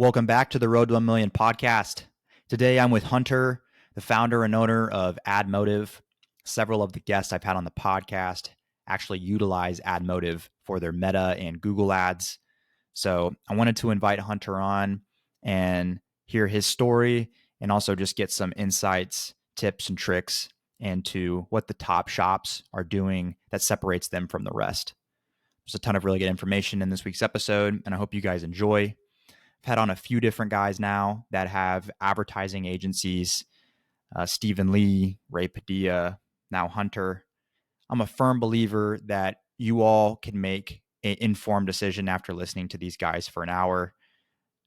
Welcome back to the Road to 1 Million podcast. Today I'm with Hunter, the founder and owner of AdMotive. Several of the guests I've had on the podcast actually utilize AdMotive for their Meta and Google ads. So I wanted to invite Hunter on and hear his story and also just get some insights, tips, and tricks into what the top shops are doing that separates them from the rest. There's a ton of really good information in this week's episode, and I hope you guys enjoy. I've had on a few different guys now that have advertising agencies, Stephen Lee, Ray Padilla, now Hunter. I'm a firm believer that you all can make an informed decision after listening to these guys for an hour.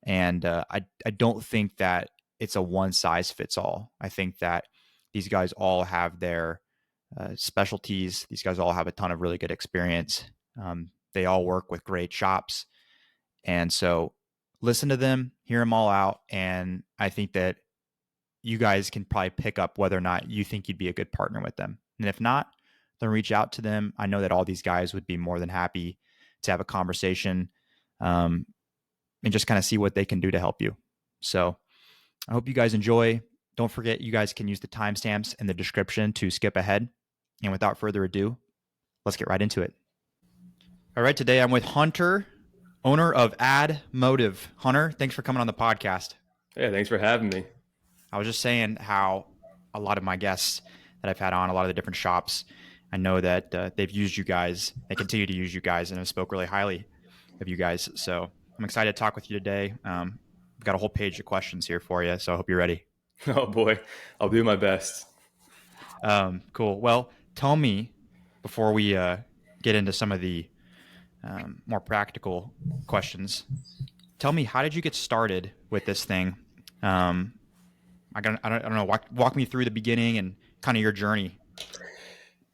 And I don't think that it's a one size fits all. I think that these guys all have their specialties. These guys all have a ton of really good experience. They all work with great shops. And so listen to them, hear them all out. And I think that you guys can probably pick up whether or not you think you'd be a good partner with them. And if not, then reach out to them. I know that all these guys would be more than happy to have a conversation and just kind of see what they can do to help you. So I hope you guys enjoy. Don't forget, you guys can use the timestamps in the description to skip ahead. And without further ado, let's get right into it. All right, today I'm with Hunter, owner of AdMotive. Hunter, thanks for coming on the podcast. Yeah, thanks for having me. I was just saying how a lot of my guests that I've had on, a lot of the different shops, I know that they've used you guys. They continue to use you guys and have spoke really highly of you guys. So I'm excited to talk with you today. We've got a whole page of questions here for you, so I hope you're ready. Oh boy, I'll do my best. Cool. Well, tell me, before we get into some of the more practical questions, tell me, how did you get started with this thing? I don't know. Walk me through the beginning and kind of your journey.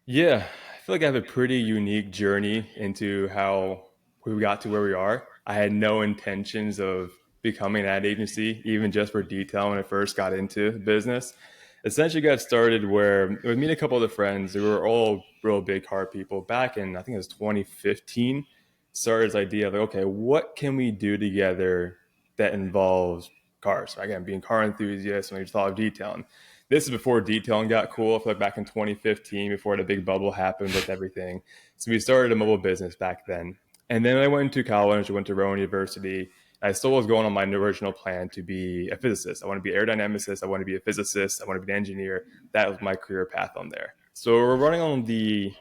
Yeah, I feel like I have a pretty unique journey into how we got to where we are. I had no intentions of becoming an ad agency, even just for detail when I first got into the business. Essentially got started where it was me and a couple of the friends who were all real big car people back in, I think it was 2015, started this idea of like, okay, what can we do together that involves cars? Again, being car enthusiasts, and we just thought of detailing. This is before detailing got cool. I feel like back in 2015, before the big bubble happened with everything. So we started a mobile business back then. And then I went into college, I went to Rowan University. I still was going on my original plan to be a physicist. I want to be an aerodynamicist. I want to be a physicist. I want to be an engineer. That was my career path on there. So we're running on the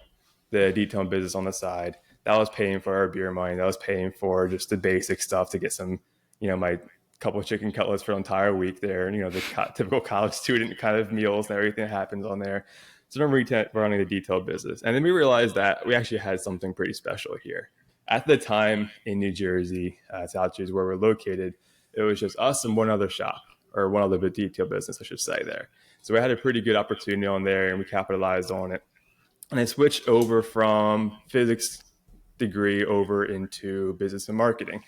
detailing business on the side. That was paying for our beer money. That was paying for just the basic stuff to get some, my couple of chicken cutlets for an entire week there. And, the typical college student kind of meals and everything that happens on there. So I'm running the detail business. And then we realized that we actually had something pretty special here. At the time in New Jersey, South Jersey, where we're located, it was just us and one other shop, or one other detail business, I should say, there. So we had a pretty good opportunity on there, and we capitalized on it. And I switched over from physics degree over into business and marketing.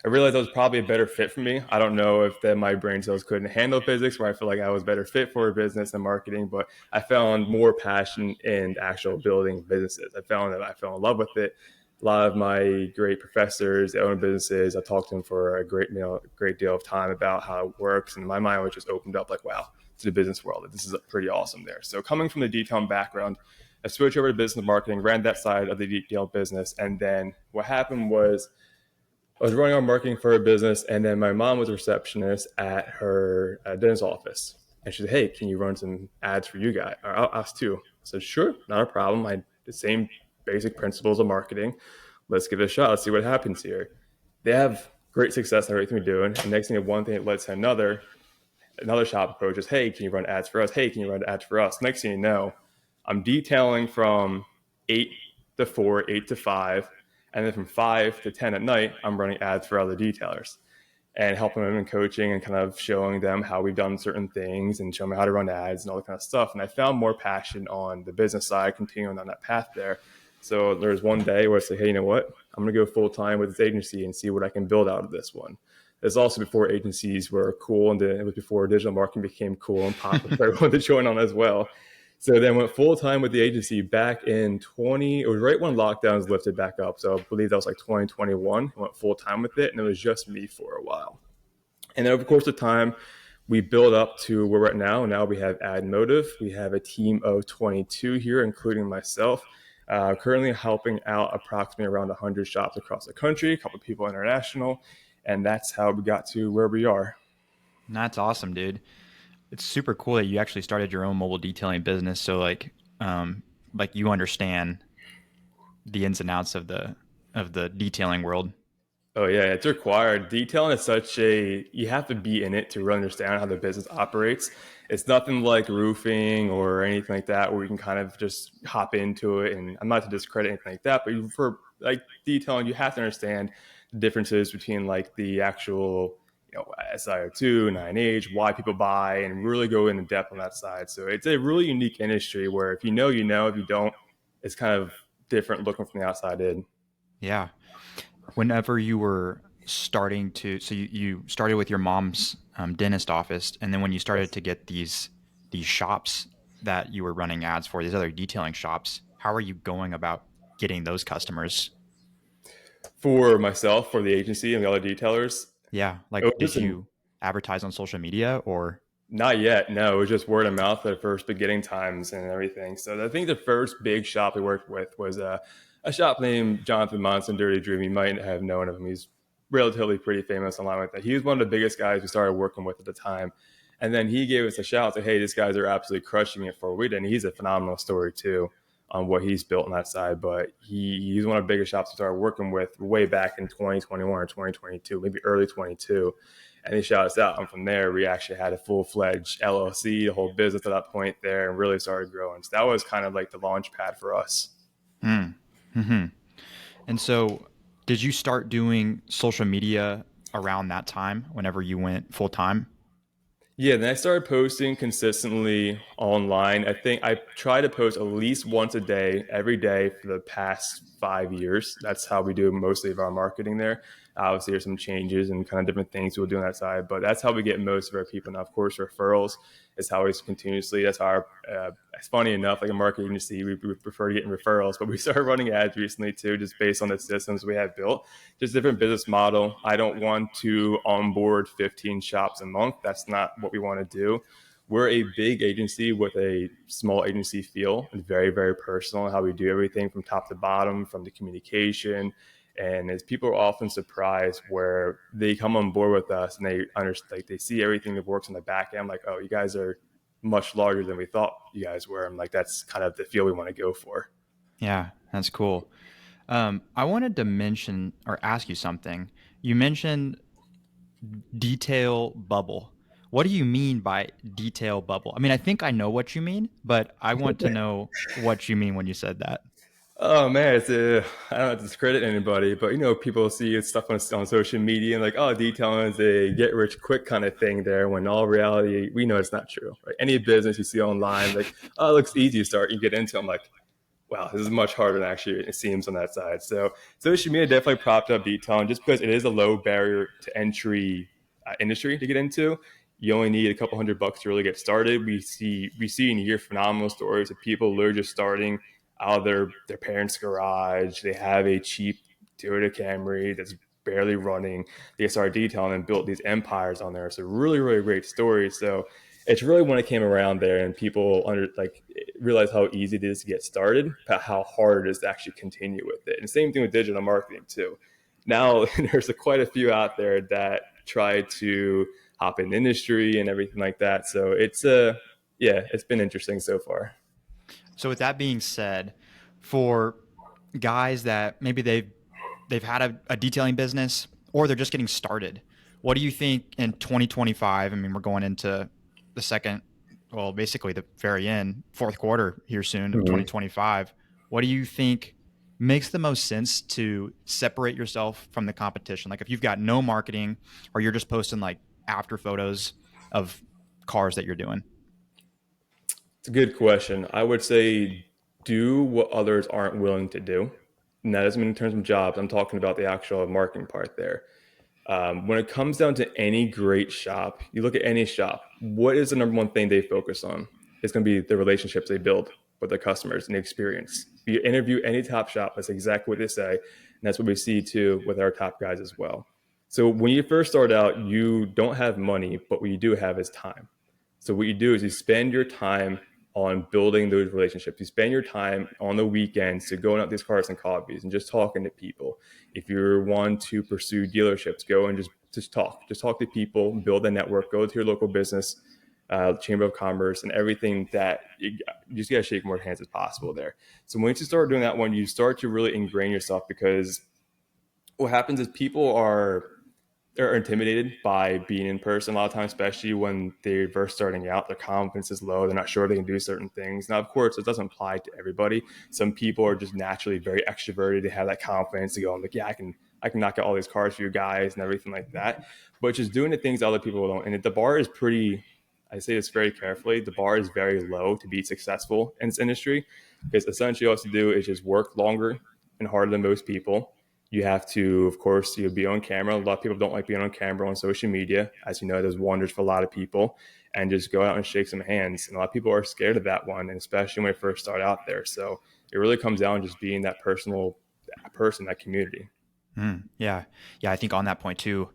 I realized that was probably a better fit for me. I don't know if my brain cells couldn't handle physics, where I feel like I was better fit for business and marketing, but I found more passion in actual building businesses. I found that I fell in love with it. A lot of my great professors that own businesses, I talked to them for a great deal of time about how it works. And my mind was just opened up like, wow, to the business world. This is pretty awesome there. So coming from the detailing background, I switched over to business and marketing, ran that side of the detail business. And then what happened was I was running our marketing for her business. And then my mom was a receptionist at her dentist office. And she said, hey, can you run some ads for you guys, or us too? I said, sure, not a problem. I had the same basic principles of marketing. Let's give it a shot. Let's see what happens here. They have great success in everything we're doing. And next thing, one thing led to another shop approaches. Hey, can you run ads for us? Hey, can you run ads for us? Next thing you know, I'm detailing from 8 to 4, 8 to 5. And then from 5 to 10 at night, I'm running ads for other detailers and helping them in coaching and kind of showing them how we've done certain things and showing them how to run ads and all that kind of stuff. And I found more passion on the business side, continuing on that path there. So there's one day where I say, hey, you know what? I'm going to go full time with this agency and see what I can build out of this one. It's also before agencies were cool, and then it was before digital marketing became cool and popular for everyone to join on as well. So then went full time with the agency back in it was right when lockdowns lifted back up. So I believe that was like 2021. I went full time with it, and it was just me for a while. And then over the course of time, we build up to where we're at now. Now we have AdMotive. We have a team of 22 here, including myself. Currently helping out approximately around 100 shops across the country, a couple of people international, and that's how we got to where we are. And that's awesome, dude. It's super cool that you actually started your own mobile detailing business. So like you understand the ins and outs of the detailing world. Oh yeah, it's required. Detailing is such a you have to be in it to really understand how the business operates. It's nothing like roofing or anything like that where you can kind of just hop into it. And I'm not to discredit anything like that, but for like detailing, you have to understand the differences between like the actual SIO2, 9H, why people buy, and really go into depth on that side. So it's a really unique industry where if you know, you know. If you don't, it's kind of different looking from the outside in. Yeah. Whenever you were starting to, so you started with your mom's dentist office, and then when you started Yes. to get these shops that you were running ads for, these other detailing shops, how are you going about getting those customers? For myself, for the agency and the other detailers, Yeah, it was like did just you advertise on social media or? not yet. No, it was just word of mouth at first beginning times and everything. So I think the first big shop we worked with was a shop named Jonathan Monson, Dirty Dream. You might have known of him. He's relatively pretty famous online with that. He was one of the biggest guys we started working with at the time. And then he gave us a shout, say, hey, these guys are absolutely crushing it for weed. And he's a phenomenal story too on what he's built on that side. But he's one of the biggest shops we started working with way back in 2021 or 2022, maybe early 22, and he shot us out. And from there, we actually had a full-fledged LLC, the whole business at that point there, and really started growing. So that was kind of like the launch pad for us. Mm. Hmm. And so, did you start doing social media around that time whenever you went full time? Yeah, then I started posting consistently online. I think I try to post at least once a day, every day for the past 5 years. That's how we do mostly of our marketing there. Obviously, there's some changes and kind of different things we'll do on that side, but that's how we get most of our people. Now, of course, referrals is how we continuously. That's how our. It's funny enough, like a marketing agency, we prefer getting referrals, but we started running ads recently too, just based on the systems we have built. Just different business model. I don't want to onboard 15 shops a month. That's not what we want to do. We're a big agency with a small agency feel and very, very personal in how we do everything from top to bottom, from the communication. And as people are often surprised where they come on board with us and they understand, like they see everything that works on the back end, like, oh, you guys are much larger than we thought you guys were. I'm like, that's kind of the feel we want to go for. Yeah, that's cool. I wanted to mention or ask you something. You mentioned detail bubble. What do you mean by detail bubble? I mean, I think I know what you mean, but I want to know what you mean when you said that. Oh man, I don't have to discredit anybody, but people see stuff on social media and like, oh, detailing is a get rich quick kind of thing there. When in all reality, we know it's not true. Right? Any business you see online, like, oh, it looks easy to start. You get into, I'm like, wow, this is much harder than actually it seems on that side. So social media definitely propped up detailing just because it is a low barrier to entry industry to get into. You only need a couple $100 to really get started. We see and hear phenomenal stories of people literally just starting out of their parents' garage. They have a cheap Toyota Camry that's barely running. They started detailing and built these empires on there. So really, really great stories. So it's really when it came around there and people realize how easy it is to get started, but how hard it is to actually continue with it. And same thing with digital marketing too. Now there's quite a few out there that try to hop in industry and everything like that. So yeah, it's been interesting so far. So with that being said, for guys that maybe they've had a detailing business or they're just getting started, what do you think in 2025? I mean, we're going into the second, well, basically the very end, fourth quarter here soon of Mm-hmm. 2025. What do you think makes the most sense to separate yourself from the competition? Like if you've got no marketing or you're just posting like after photos of cars that you're doing. It's a good question. I would say do what others aren't willing to do. And that doesn't mean in terms of jobs. I'm talking about the actual marketing part there. When it comes down to any great shop, you look at any shop, what is the number one thing they focus on? It's going to be the relationships they build with their customers and the experience. If you interview any top shop, that's exactly what they say. And that's what we see too with our top guys as well. So when you first start out, you don't have money, but what you do have is time. So what you do is you spend your time on building those relationships. You spend your time on the weekends to going out these cars and coffees and just talking to people. If you want to pursue dealerships, go and just talk to people, build a network, go to your local business, chamber of commerce, and everything that you just got to shake more hands as possible there. So once you start doing that one, you start to really ingrain yourself because what happens is people are intimidated by being in person a lot of times, especially when they're first starting out. Their confidence is low. They're not sure they can do certain things. Now, of course, it doesn't apply to everybody. Some people are just naturally very extroverted. They have that confidence to go, I'm like, yeah, I can knock out all these cars for you guys and everything like that. But just doing the things other people don't. And the bar is pretty, I say this very carefully, the bar is very low to be successful in this industry because essentially all you have to do is just work longer and harder than most people. You have to, of course, be on camera. A lot of people don't like being on camera on social media. As you know, it does wonders for a lot of people. And just go out and shake some hands. And a lot of people are scared of that one, and especially when they first start out there. So it really comes down to just being that personal person, that community. Yeah. Yeah. I think on that point too,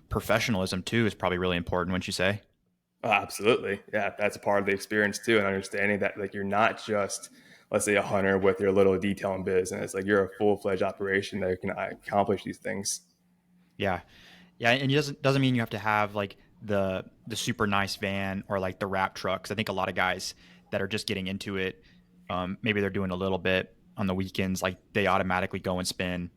professionalism too is probably really important, wouldn't you say? Oh, absolutely. Yeah, that's a part of the experience too. And understanding that like you're not just, let's say, a hunter with your little detailing business. Like you're a full-fledged operation that can accomplish these things. Yeah. Yeah. And it doesn't mean you have to have like the super nice van or like the wrap trucks. I think a lot of guys that are just getting into it, maybe they're doing a little bit on the weekends, like they automatically go and spend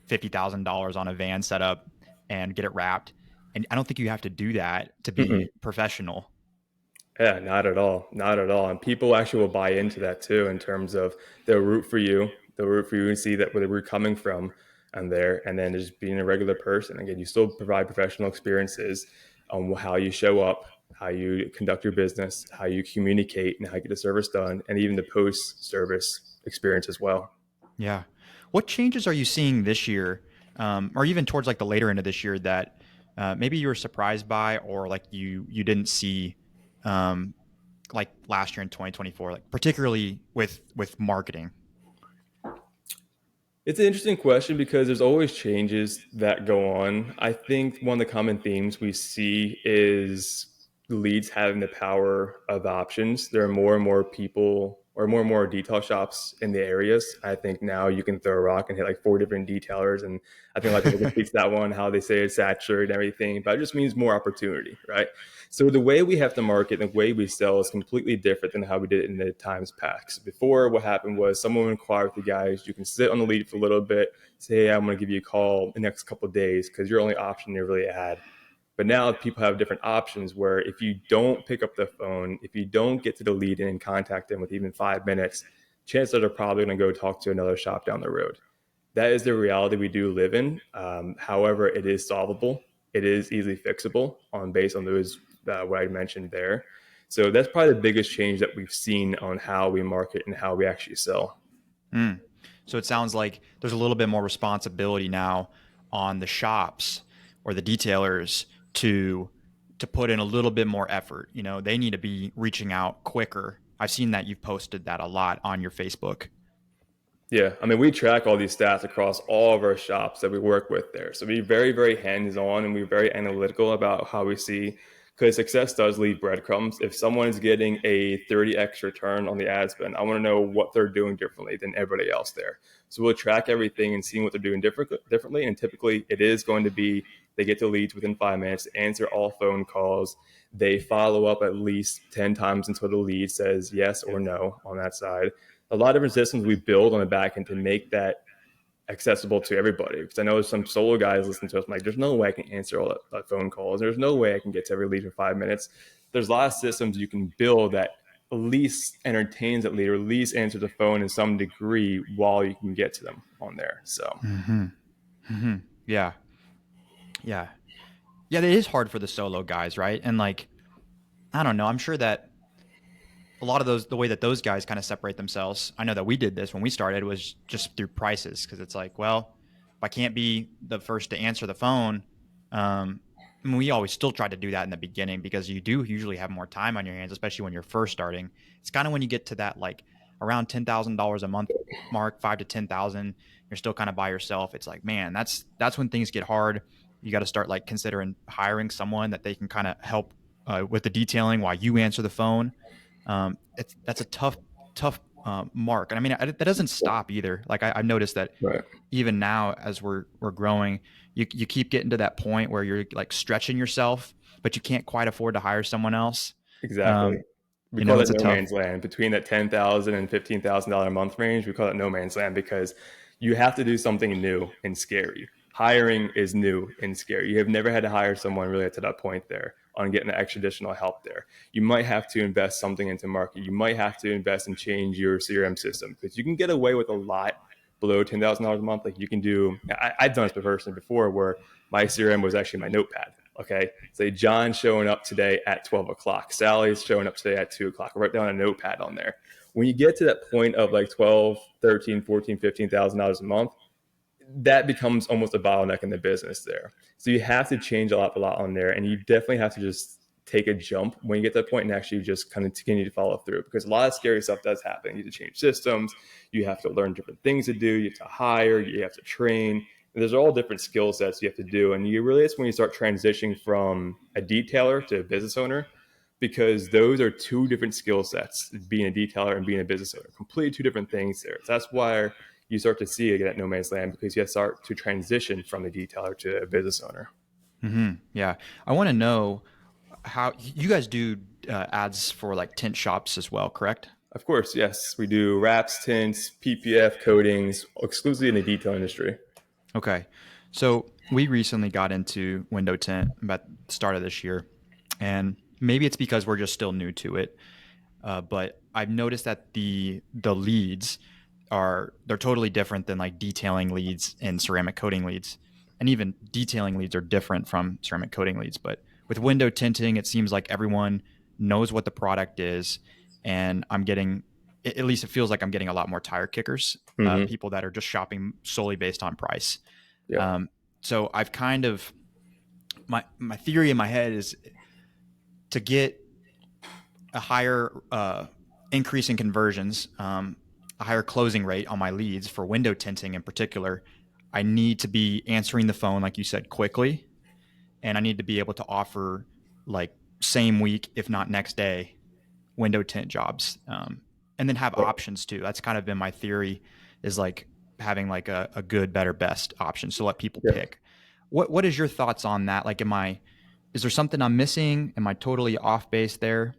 $50,000 on a van setup and get it wrapped. And I don't think you have to do that to Mm-mm. be professional. Yeah, not at all. Not at all. And people actually will buy into that too in terms of they'll root for you. They'll root for you and see that where we're coming from and there. And then just being a regular person. Again, you still provide professional experiences on how you show up, how you conduct your business, how you communicate, and how you get the service done, and even the post service experience as well. Yeah. What changes are you seeing this year, or even towards like the later end of this year that maybe you were surprised by, or like you didn't see, um, like last year in 2024, like particularly with marketing? It's an interesting question because there's always changes that go on. I think one of the common themes we see is leads having the power of options. There are more and more people or more detail shops in the areas. I think now you can throw a rock and hit like four different detailers. And I think a lot of people can speak to that one, how they say it's saturated and everything, but it just means more opportunity, right? So the way we have to market and the way we sell is completely different than how we did it in the times past. Before, what happened was someone would inquire with you guys. You can sit on the lead for a little bit, say, hey, I'm going to give you a call the next couple of days because your only option you really had. But now people have different options where if you don't pick up the phone, if you don't get to the lead and contact them with even 5 minutes, chances are they're probably going to go talk to another shop down the road. That is the reality we do live in. However, it is solvable. It is easily fixable on based on those what I mentioned there. So that's probably the biggest change that we've seen on how we market and how we actually sell. Mm. So it sounds like there's a little bit more responsibility now on the shops or the detailers to put in a little bit more effort. You know, they need to be reaching out quicker. I've seen that you've posted that a lot on your Facebook. Yeah, I mean, we track all these stats across all of our shops that we work with there. So we're very, very hands-on and we're very analytical about how we see, because success does leave breadcrumbs. If someone is getting a 30x return on the ad spend, I want to know what they're doing differently than everybody else there. So we'll track everything and see what they're doing differently. And typically it is going to be they get to leads within 5 minutes, answer all phone calls. They follow up at least 10 times until the lead says yes or no on that side. A lot of different systems we build on the back end to make that accessible to everybody. Because I know some solo guys listen to us, I'm like, there's no way I can answer all that phone calls. There's no way I can get to every lead in 5 minutes. There's a lot of systems you can build that at least entertains that lead or at least answer the phone in some degree while you can get to them on there. So Mm-hmm. Mm-hmm. Yeah. Yeah. Yeah. It is hard for the solo guys, right? And like, I don't know. I'm sure that a lot of the way that those guys kind of separate themselves, I know that we did this when we started, was just through prices. Cause it's like, well, if I can't be the first to answer the phone, I mean, we always still try to do that in the beginning because you do usually have more time on your hands, especially when you're first starting. It's kind of when you get to that like around $10,000 a month mark, 5 to 10,000, you're still kind of by yourself. It's like, man, that's when things get hard. you got to start like considering hiring someone that they can kind of help with the detailing while you answer the phone. That's a tough mark, and I mean that doesn't stop either. Like I've noticed that Right. even now as we're growing, you keep getting to that point where you're like stretching yourself, but you can't quite afford to hire someone else. Exactly. Um, We call that it's a no tough. man's land. Between that $10,000 and $15,000 a month range, we call it no man's land because you have to do something new and scary. Hiring is new and scary. You have never had to hire someone really to that point there on getting the extra additional help there. You might have to invest something into market. You might have to invest and change your CRM system because you can get away with a lot below $10,000 a month. Like you can do, I've done this personally before where my CRM was actually my notepad. Okay. Say John's showing up today at 12 o'clock. Sally's showing up today at 2 o'clock. Write down a notepad on there. When you get to that point of like 12, 13, 14, $15,000 a month, that becomes almost a bottleneck in the business there. So you have to change a lot on there. And you definitely have to just take a jump when you get to that point and actually just kind of continue to follow through because a lot of scary stuff does happen. You have to change systems. You have to learn different things to do. You have to hire. You have to train. There's all different skill sets you have to do. And you really, it's when you start transitioning from a detailer to a business owner because those are two different skill sets, being a detailer and being a business owner, completely two different things there. So that's why you start to see again at no man's land because you have to start to transition from a detailer to a business owner. Yeah, I want to know how you guys do ads for like tint shops as well, correct? Of course, yes, we do wraps, tints, PPF coatings, exclusively in the detail industry. Okay. So we recently got into window tint about the start of this year. And maybe it's because we're just still new to it. But I've noticed that the leads they're totally different than like detailing leads and ceramic coating leads. And even detailing leads are different from ceramic coating leads. But with window tinting, it seems like everyone knows what the product is. And I'm getting, at least it feels like I'm getting a lot more tire kickers, Mm-hmm. people that are just shopping solely based on price. Yep. Um, so I've kind of my theory in my head is to get a higher increase in conversions, a higher closing rate on my leads for window tinting in particular. I need to be answering the phone, like you said, quickly, and I need to be able to offer like same week, if not next day, window tint jobs, and then have Yep. options too. That's kind of been my theory, is like having like a good, better, best option. So let people Yep. pick. What is your thoughts on that? Like, is there something I'm missing? Am I totally off base there?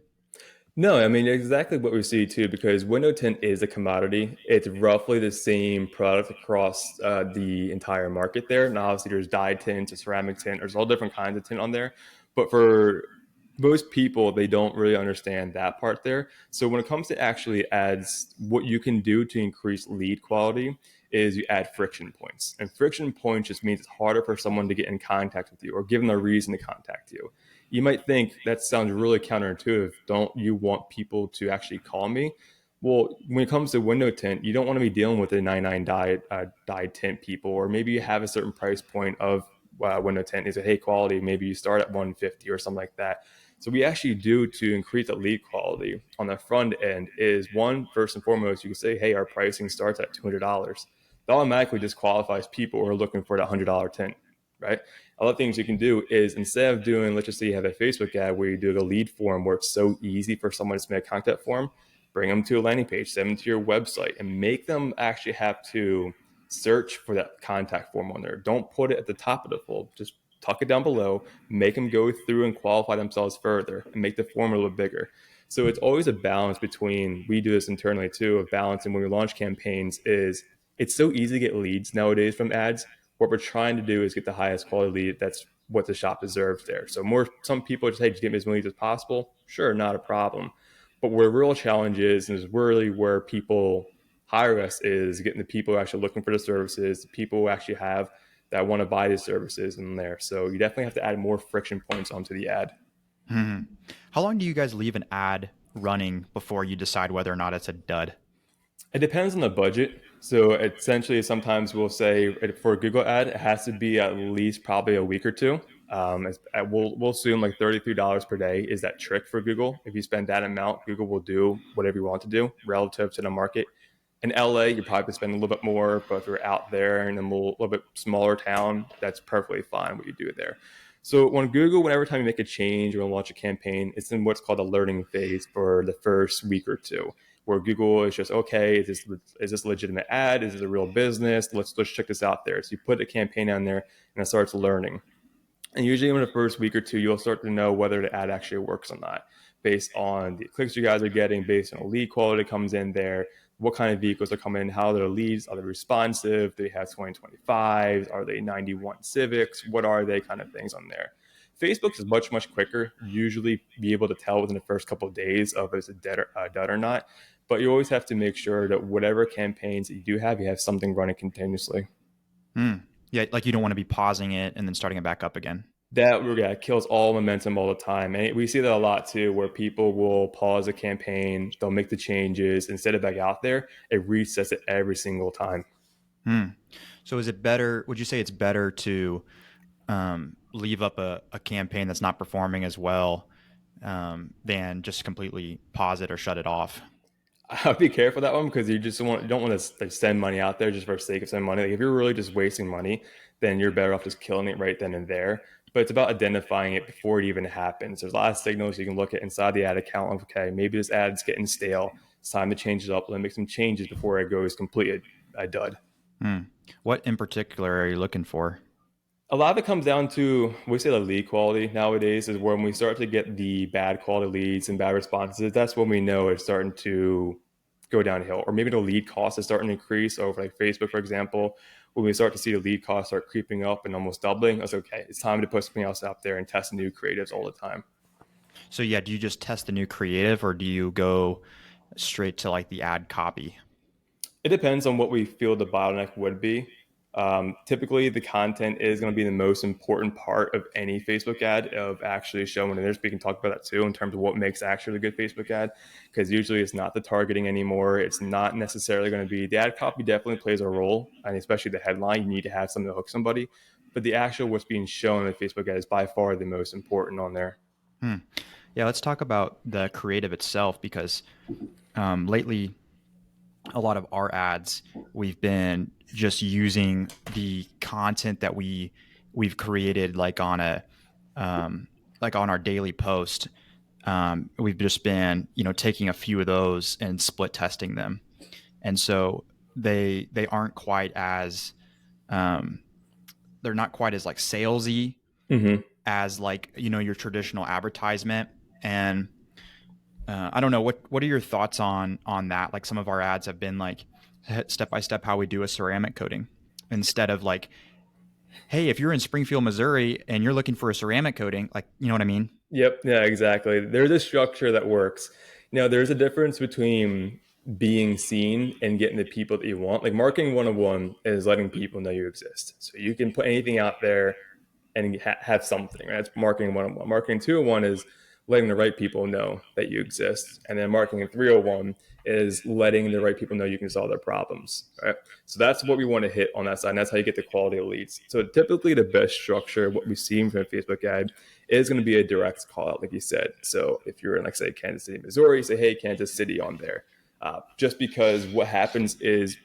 No, I mean exactly what we see too, because window tint is a commodity. It's roughly the same product across the entire market there. And obviously, there's dye tint, a ceramic tint. There's all different kinds of tint on there. But for most people, they don't really understand that part there. So when it comes to actually ads, what you can do to increase lead quality is you add friction points. And friction points just means it's harder for someone to get in contact with you or give them a reason to contact you. You might think that sounds really counterintuitive. Don't you want people to actually call me? Well, when it comes to window tint, you don't want to be dealing with the 99 dye tint people, or maybe you have a certain price point of window tint. Is a hey quality, maybe you start at 150 or something like that. So we actually do to increase the lead quality on the front end is one, first and foremost, you can say, hey, our pricing starts at $200. That automatically disqualifies people who are looking for that $100 tint, right? Other things you can do is instead of doing, let's just say you have a Facebook ad where you do the lead form where it's so easy for someone to submit a contact form, bring them to a landing page, send them to your website, and make them actually have to search for that contact form on there. Don't put it at the top of the fold. Just tuck it down below, make them go through and qualify themselves further, and make the form a little bigger. So it's always a balance between, we do this internally too, of balancing when we launch campaigns is it's so easy to get leads nowadays from ads. What we're trying to do is get the highest quality lead. That's what the shop deserves there. So some people just, hey, just get me as many leads as possible. Sure, not a problem. But where the real challenge is really where people hire us is getting the people who are actually looking for the services, the people who actually have that want to buy these services in there. So you definitely have to add more friction points onto the ad. Hmm. How long do you guys leave an ad running before you decide whether or not it's a dud? It depends on the budget. So essentially, sometimes we'll say for a Google ad, it has to be at least probably a week or two. We'll assume like $33 per day is that trick for Google. If you spend that amount, Google will do whatever you want to do relative to the market. In LA, you probably spend a little bit more, but if you're out there in a little bit smaller town, that's perfectly fine what you do there. So on Google, whenever time you make a change or launch a campaign, it's in what's called a learning phase for the first week or two, where Google is just, okay, is this a legitimate ad? Is it a real business? Let's check this out there. So you put a campaign on there and it starts learning. And usually in the first week or two, you'll start to know whether the ad actually works or not based on the clicks you guys are getting, based on the lead quality that comes in there, what kind of vehicles are coming in, how their leads, are they responsive, do they have 2025s, are they 91 Civics, what are they kind of things on there. Facebook is much, much quicker, usually be able to tell within the first couple of days of if it's a dud or not. But you always have to make sure that whatever campaigns that you do have, you have something running continuously. Yeah, like you don't want to be pausing it and then starting it back up again. That kills all momentum all the time. And we see that a lot too, where people will pause a campaign, they'll make the changes, instead of back out there, it resets it every single time. So is it better? Would you say it's better to leave up a campaign that's not performing as well than just completely pause it or shut it off? I'll be careful that one because you don't want to like send money out there just for the sake of sending money. Like if you're really just wasting money, then you're better off just killing it right then and there. But it's about identifying it before it even happens. There's a lot of signals you can look at inside the ad account of, okay, maybe this ad's getting stale. It's time to change it up. Let me make some changes before it goes completely a dud. What in particular are you looking for? A lot of it comes down to, we say, the lead quality nowadays is when we start to get the bad quality leads and bad responses. That's when we know it's starting to go downhill, or maybe the lead cost is starting to increase over like Facebook, for example. When we start to see the lead costs start creeping up and almost doubling, it's okay. It's time to put something else out there and test new creatives all the time. So yeah, do you just test the new creative or do you go straight to like the ad copy? It depends on what we feel the bottleneck would be. Typically, the content is going to be the most important part of any Facebook ad, of actually showing, and we can talk about that too in terms of what makes actually a good Facebook ad, because usually it's not the targeting anymore. It's not necessarily going to be, the ad copy definitely plays a role, and especially the headline. You need to have something to hook somebody, but the actual what's being shown in the Facebook ad is by far the most important on there. Yeah, let's talk about the creative itself because lately a lot of our ads we've been just using the content that we've created like on our daily post. We've just been taking a few of those and split testing them, and so they aren't quite as they're not quite as like salesy Mm-hmm. as like your traditional advertisement. And I don't know, what are your thoughts on that? Like some of our ads have been like step by step how we do a ceramic coating instead of like, hey, if you're in Springfield, Missouri and you're looking for a ceramic coating, like, you know what I mean? Yep. Yeah, exactly. There's a structure that works. There's a difference between being seen and getting the people that you want. Like marketing 101 is letting people know you exist. So you can put anything out there and have something. Right? That's marketing 101. Marketing 201 is letting the right people know that you exist. And then marketing 301 is letting the right people know you can solve their problems. Right? So that's what we want to hit on that side. And that's how you get the quality of leads. So typically the best structure, what we've seen from a Facebook ad, is going to be a direct call out, like you said. So if you're in, like, say, Kansas City, Missouri, say, hey, Kansas City on there. Just because what happens is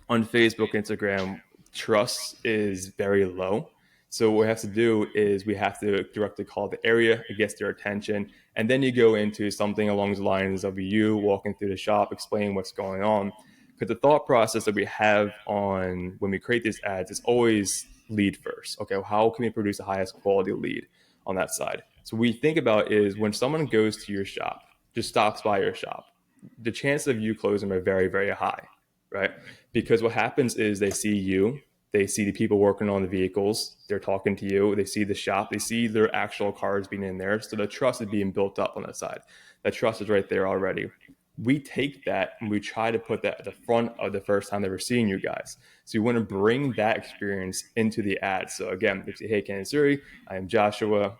on Facebook, Instagram, trust is very low. So what we have to do is we have to directly call the area, it gets their attention, and then you go into something along the lines of you walking through the shop, explaining what's going on. Because the thought process that we have on when we create these ads is always lead first. Okay, well, how can we produce the highest quality lead on that side? So what we think about is when someone goes to your shop, just stops by your shop, the chances of you closing are very, very high, right? Because what happens is they see you, they see the people working on the vehicles, they're talking to you, they see the shop, they see their actual cars being in there. So the trust is being built up on that side. That trust is right there already. We take that and we try to put that at the front of the first time they were seeing you guys. So you want to bring that experience into the ad. So again, if you say, hey, Kansas City, I am Joshua,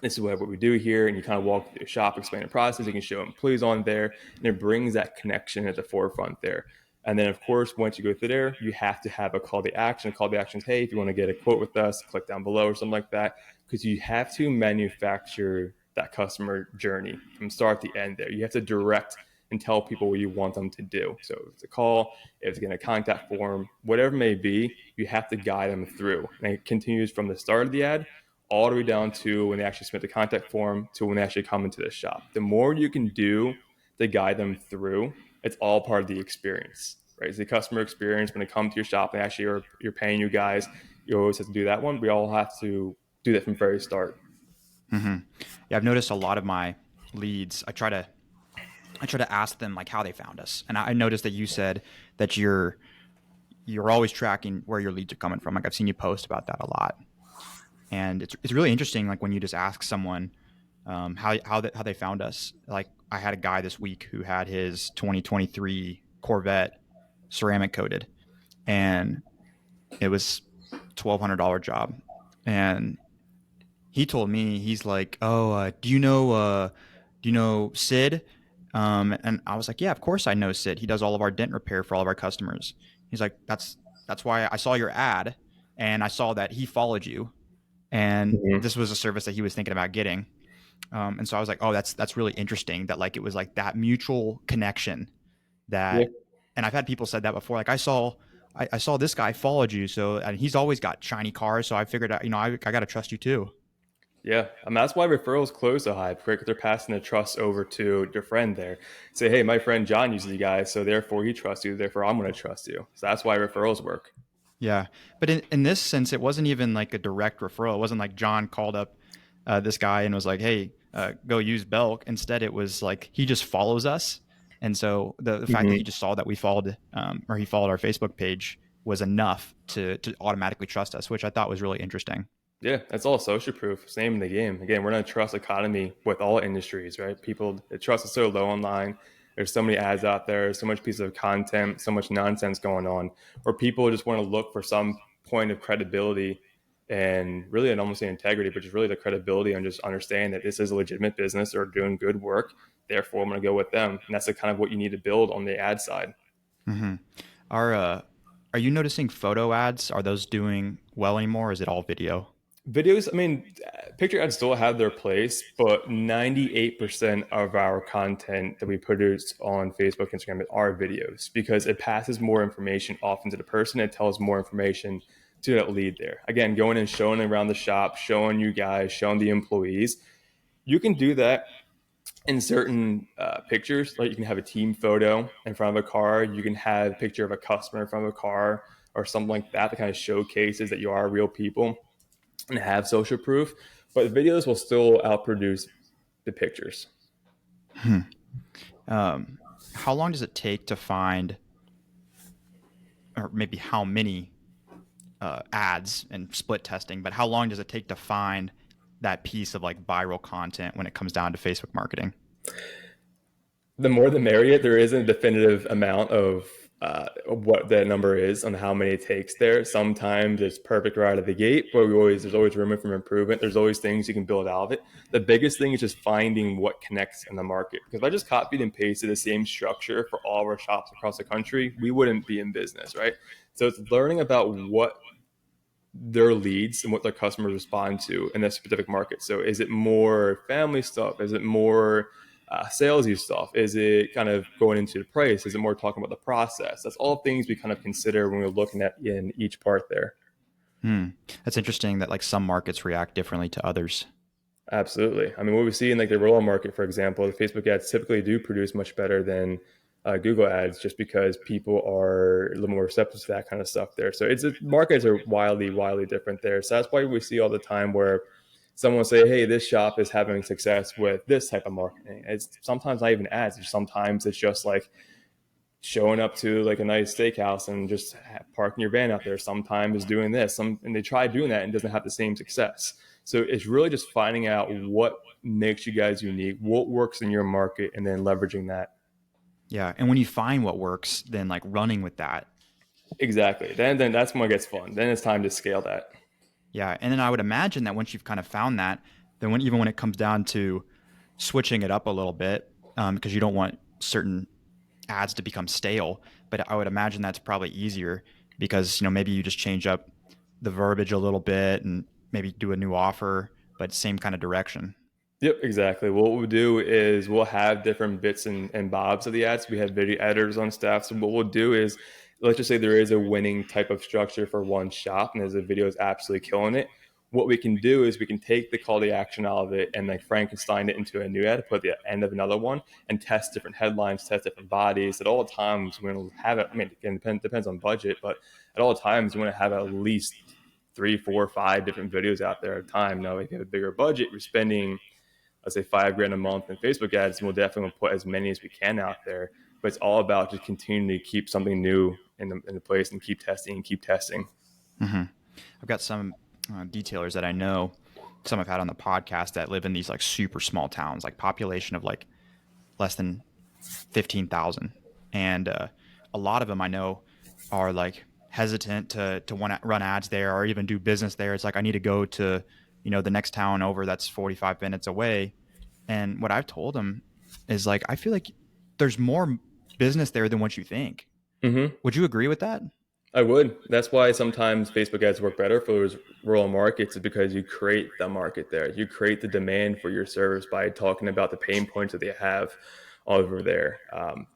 this is what we do here, and you kind of walk through the shop, explain the process. You can show employees on there, and it brings that connection at the forefront there. And then, of course, once you go through there, you have to have a call to action. A call to action is, hey, if you want to get a quote with us, click down below or something like that, because you have to manufacture that customer journey from start to end there. You have to direct and tell people what you want them to do. So if it's a call, if it's getting a contact form, whatever it may be, you have to guide them through. And it continues from the start of the ad all the way down to when they actually submit the contact form to when they actually come into the shop. The more you can do to guide them through, it's all part of the experience, right? It's the customer experience when they come to your shop and actually you're paying you guys. You always have to do that one. We all have to do that from the very start. Mm-hmm. Yeah, I've noticed a lot of my leads. I try to ask them like how they found us, and I noticed that you said that you're always tracking where your leads are coming from. Like I've seen you post about that a lot, and it's really interesting. Like when you just ask someone how they found us. Like I had a guy this week who had his 2023 Corvette ceramic coated, and it was $1,200 job, and he told me he's like, "Oh, do you know Sid?" And I was like, "Yeah, of course I know Sid. He does all of our dent repair for all of our customers." He's like, "That's why I saw your ad, and I saw that he followed you, and Mm-hmm. this was a service that he was thinking about getting." And so I was like, "Oh, that's really interesting. That like it was like that mutual connection Yeah. that." And I've had people said that before. Like I saw this guy followed you, so and he's always got shiny cars, so I figured out, I got to trust you too. Yeah, I mean that's why referrals close so high. Because they're passing the trust over to your friend there. Say, hey, my friend John uses you guys, so therefore he trusts you. Therefore, I'm going to trust you. So that's why referrals work. Yeah. But in this sense, it wasn't even like a direct referral. It wasn't like John called up this guy and was like, hey, go use Belk. Instead, it was like he just follows us. And so the fact that he Mm-hmm. just saw that we followed or he followed our Facebook page was enough to automatically trust us, which I thought was really interesting. Yeah, that's all social proof. Same in the game. Again, we're in a trust economy with all industries, right? People, the trust is so low online. There's so many ads out there, so much piece of content, so much nonsense going on, where people just want to look for some point of credibility and really, I don't almost say integrity, but just really the credibility and just understand that this is a legitimate business or doing good work. Therefore, I'm going to go with them. And that's the kind of what you need to build on the ad side. Mm-hmm. Are are you noticing photo ads? Are those doing well anymore? Or is it all video? Videos, I mean, picture ads still have their place, but 98% of our content that we produce on Facebook, Instagram are videos because it passes more information often to the person. It tells more information to that lead there. Again, going and showing around the shop, showing you guys, showing the employees. You can do that in certain pictures. Like you can have a team photo in front of a car. You can have a picture of a customer in front of a car or something like that that kind of showcases that you are real people and have social proof, but videos will still outproduce the pictures. Hmm. Um, how long does it take to find, or maybe how many ads and split testing, but how long does it take to find that piece of like viral content when it comes down to Facebook marketing? The more the merrier. There isn't a definitive amount of what that number is on how many it takes there. Sometimes it's perfect right out of the gate, but there's always room for improvement. There's always things you can build out of it. The biggest thing is just finding what connects in the market. Because if I just copied and pasted the same structure for all of our shops across the country, we wouldn't be in business, right? So it's learning about what their leads and what their customers respond to in that specific market. So is it more family stuff? Is it more salesy stuff? Is it kind of going into the price? Is it more talking about the process? That's all things we kind of consider when we're looking at in each part there. Hmm. That's interesting that like some markets react differently to others. Absolutely. I mean, what we see in like the rural market, for example, the Facebook ads typically do produce much better than Google ads, just because people are a little more receptive to that kind of stuff there. So markets are wildly different there. So that's why we see all the time where someone will say, "Hey, this shop is having success with this type of marketing." It's sometimes not even ads. Sometimes it's just like showing up to like a nice steakhouse and just parking your van out there. Sometimes is doing this, and they try doing that and doesn't have the same success. So it's really just finding out what makes you guys unique, what works in your market, and then leveraging that. Yeah. And when you find what works, then like running with that. Exactly. Then that's when it gets fun. Then it's time to scale that. Yeah. And then I would imagine that once you've kind of found that, then even when it comes down to switching it up a little bit, because you don't want certain ads to become stale, but I would imagine that's probably easier because, maybe you just change up the verbiage a little bit and maybe do a new offer, but same kind of direction. Yep, exactly. What we'll do is we'll have different bits and bobs of the ads. We have video editors on staff. So what we'll do is, let's just say there is a winning type of structure for one shop and there's a video is absolutely killing it. What we can do is we can take the call to action out of it and like Frankenstein it into a new ad, put the end of another one, and test different headlines, test different bodies. At all times, we're going to have it. I mean, again, depends on budget, but at all times, we want to have at least three, four, five different videos out there at a time. Now, if you have a bigger budget, you're spending, let's say, $5,000 a month in Facebook ads, and we'll definitely put as many as we can out there. But it's all about just continuing to keep something new in the place and keep testing and keep testing. Mm-hmm. I've got some detailers that I know, some I've had on the podcast that live in these like super small towns, like population of like less than 15,000. And a lot of them I know are like hesitant to want to run ads there or even do business there. It's like, I need to go to, the next town over that's 45 minutes away. And what I've told them is like, I feel like there's more business there than what you think. Mm-hmm. Would you agree with that? I would. That's why sometimes Facebook ads work better for those rural markets, is because you create the market there. You create the demand for your service by talking about the pain points that they have over there.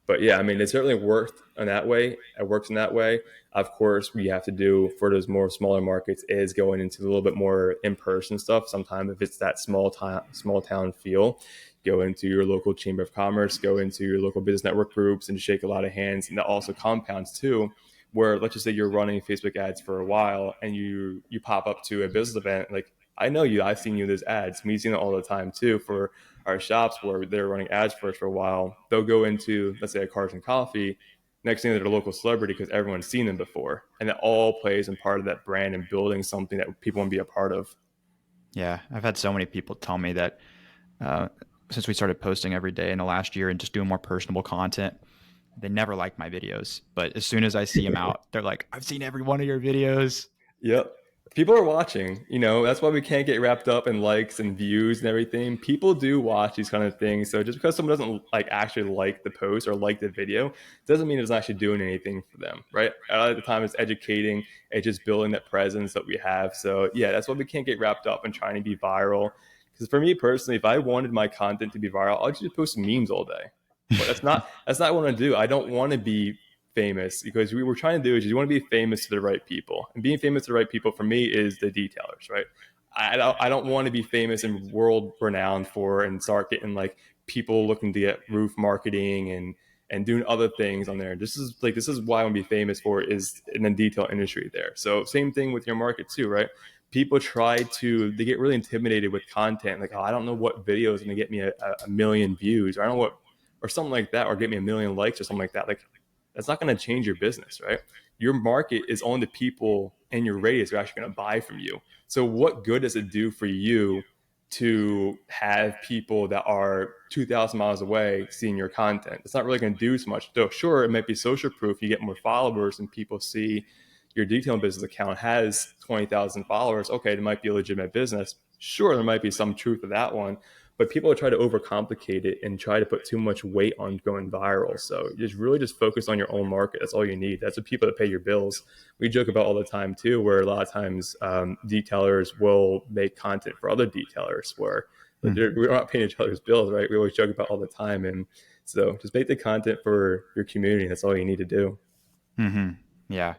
But yeah, I mean, it's certainly worked in that way. It works in that way. Of course, we have to do for those more smaller markets is going into a little bit more in-person stuff. Sometimes if it's that small town feel, go into your local chamber of commerce, go into your local business network groups and shake a lot of hands. And that also compounds too, where let's just say you're running Facebook ads for a while and you pop up to a business event, like, I know you, I've seen you those ads. We've seen it all the time too for our shops where they're running ads for us for a while. They'll go into, let's say, a Cars and Coffee. Next thing, they're a local celebrity because everyone's seen them before, and it all plays in part of that brand and building something that people want to be a part of. Yeah, I've had so many people tell me that uh, since we started posting every day in the last year and just doing more personable content, they never liked my videos. But as soon as I see them out, they're like, I've seen every one of your videos. Yep. People are watching, that's why we can't get wrapped up in likes and views and everything. People do watch these kind of things. So just because someone doesn't like actually like the post or like the video doesn't mean it's not actually doing anything for them, right? A lot of the time it's educating, it's just building that presence that we have. So yeah, that's why we can't get wrapped up in trying to be viral. Because for me personally, if I wanted my content to be viral, I'll just post memes all day. But that's not what I want to do. I don't want to be famous, because we were trying to do is you want to be famous to the right people, and being famous to the right people for me is the detailers, right? I don't want to be famous and world renowned for and start getting like people looking to get roof marketing and doing other things on there. This is why I want to be famous for, is in the detail industry there. So same thing with your market too, right? People they get really intimidated with content, like, oh, I don't know what video is going to get me a million views, or I don't know what, or something like that, or get me a million likes or something like that. Like, that's not going to change your business, right? Your market is only the people in your radius who are actually going to buy from you. So what good does it do for you to have people that are 2,000 miles away seeing your content? It's not really going to do so much. Though, sure, it might be social proof. You get more followers and people see your detailing business account has 20,000 followers. Okay, it might be a legitimate business. Sure, there might be some truth to that one, but people try to overcomplicate it and try to put too much weight on going viral. So just focus on your own market. That's all you need. That's the people that pay your bills. We joke about all the time too, where a lot of times detailers will make content for other detailers where we're not paying each other's bills, right? We always joke about all the time. And so just make the content for your community. That's all you need to do. Mm-hmm. Yeah.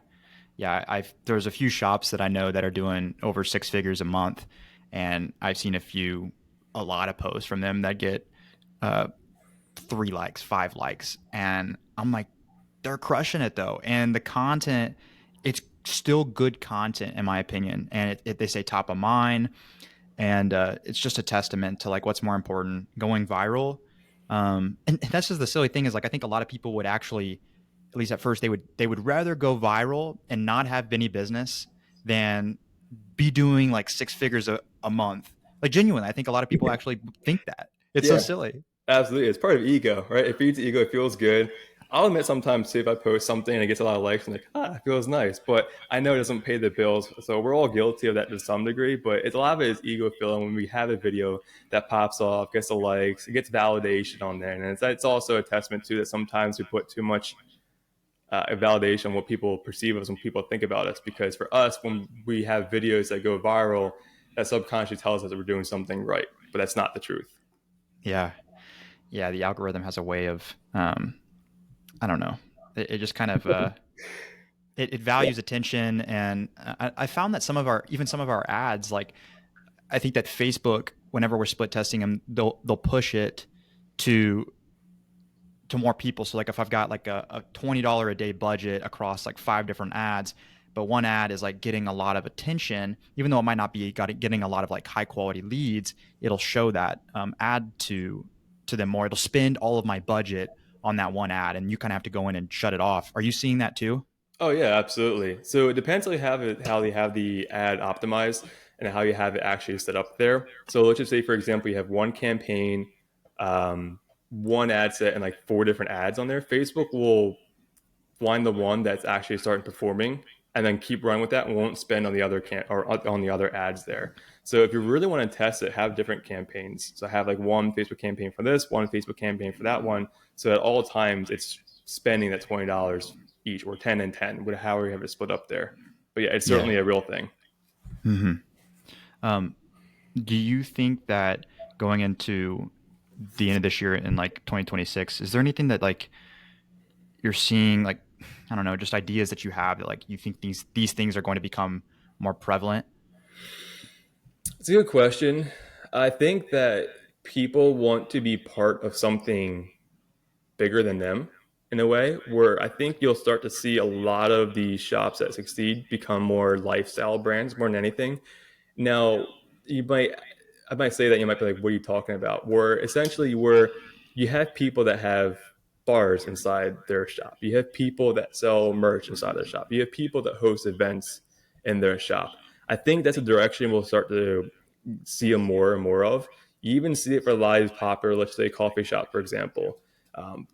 Yeah. There's a few shops that I know that are doing over six figures a month. And I've seen a lot of posts from them that get uh, 3 likes, 5 likes. And I'm like, they're crushing it though. And the content, it's still good content in my opinion. And they say top of mind. And it's just a testament to like what's more important, going viral. And that's just the silly thing is like I think a lot of people would actually, at least at first, they would rather go viral and not have any business than be doing like six figures a month. Like genuinely, I think a lot of people actually think that. It's so Yeah. silly. Absolutely. It's part of ego, right? It feeds ego. It feels good. I'll admit sometimes too, if I post something and it gets a lot of likes, I'm like, it feels nice. But I know it doesn't pay the bills. So we're all guilty of that to some degree. But it's a lot of it is ego filling when we have a video that pops off, gets the likes, it gets validation on there. And it's also a testament to that sometimes we put too much validation on what people perceive us when people think about us. Because for us, when we have videos that go viral, that subconsciously tells us that we're doing something right. but that's not the truth. Yeah. Yeah. The algorithm has a way of, I don't know. It just kind of, it Yeah. values attention. And I found that even some of our ads, like, I think that Facebook, whenever we're split testing them, they'll push it to more people. So like if I've got like a $20 a day budget across like 5 different ads, but one ad is like getting a lot of attention, even though it might not be getting a lot of like high quality leads, it'll show that ad to them more. It'll spend all of my budget on that one ad, and you kind of have to go in and shut it off. Are you seeing that too? Oh yeah, absolutely. So it depends on how they have the ad optimized and how you have it actually set up there. So let's just say, for example, you have one campaign, um, one ad set, and like four different ads on there. Facebook will find the one that's actually starting performing and then keep running with that and won't spend on the other on the other ads there. So if you really want to test it, have different campaigns. So have like one Facebook campaign for this, one Facebook campaign for that one. So at all times it's spending that $20 each or 10 and 10, however you have it split up there. But yeah, it's Yeah. certainly a real thing. Mm-hmm. Um, do you think that going into the end of this year in like 2026, is there anything that like you're seeing, like, I don't know, just ideas that you have that like you think these things are going to become more prevalent? It's a good question. I think that people want to be part of something bigger than them in a way where I think you'll start to see a lot of the shops that succeed become more lifestyle brands more than anything. Now, you might I might say that you might be like, what are you talking about? Where you have people that have bars inside their shop. You have people that sell merch inside their shop. You have people that host events in their shop. I think that's a direction we'll start to see more and more of. You even see it for live popular, let's say coffee shop, for example.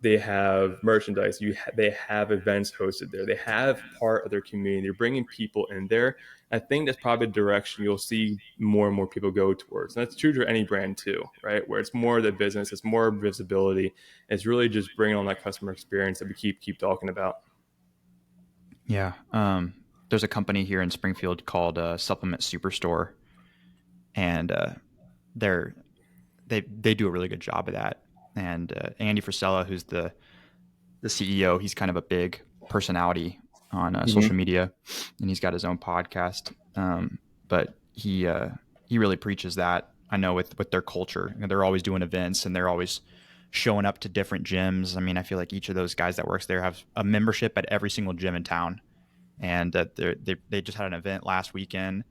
They have merchandise. They have events hosted there. They have part of their community. They're bringing people in there. I think that's probably the direction you'll see more and more people go towards. And that's true for any brand too, right? Where it's more of the business, it's more visibility. It's really just bringing on that customer experience that we keep talking about. Yeah. There's a company here in Springfield called Supplement Superstore, and they're they do a really good job of that. And Andy Frisella, who's the CEO, he's kind of a big personality on social Mm-hmm. media, and he's got his own podcast. But he really preaches that. I know with their culture, you know, they're always doing events and they're always showing up to different gyms. I mean, I feel like each of those guys that works there have a membership at every single gym in town, and they just had an event last weekend.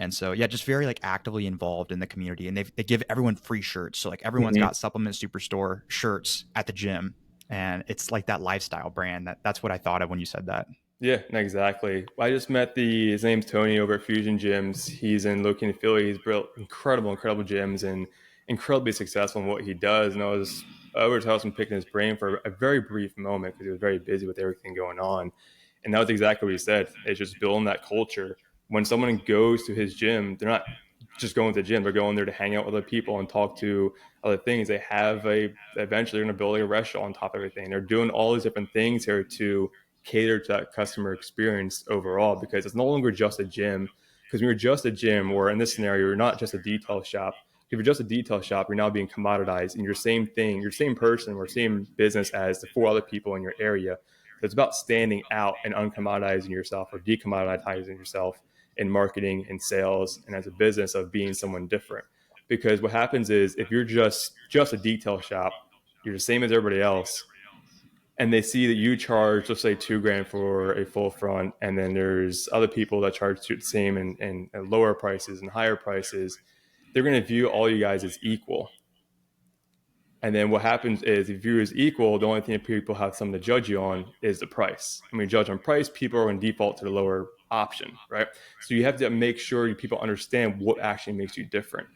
And so, yeah, just very like actively involved in the community, and they give everyone free shirts. So like everyone's Mm-hmm. got Supplement Superstore shirts at the gym, and it's like that lifestyle brand. That's what I thought of when you said that. Yeah, exactly. I just met his name's Tony over at Fusion Gyms. He's in Logan, Philly. He's built incredible gyms and incredibly successful in what he does. And I was over to him picking his brain for a very brief moment because he was very busy with everything going on. And that was exactly what he said. It's just building that culture. When someone goes to his gym, they're not just going to the gym. They're going there to hang out with other people and talk to other things. They have eventually they're going to build a restaurant on top of everything. They're doing all these different things here to cater to that customer experience overall because it's no longer just a gym. Because when you're just a gym, or in this scenario, you're not just a detail shop. If you're just a detail shop, you're now being commoditized and you're same thing, you're same person or same business as the four other people in your area. So it's about standing out and uncommoditizing yourself or decommoditizing yourself in marketing and sales and as a business of being someone different. Because what happens is if you're just a detail shop, you're the same as everybody else, and they see that you charge, let's say, 2 grand for a full front, and then there's other people that charge the same and lower prices and higher prices, they're going to view all you guys as equal. And then what happens is, if you view as equal, the only thing that people have something to judge you on is the price. And when you judge on price, people are going to default to the lower option, right? So you have to make sure people understand what actually makes you different.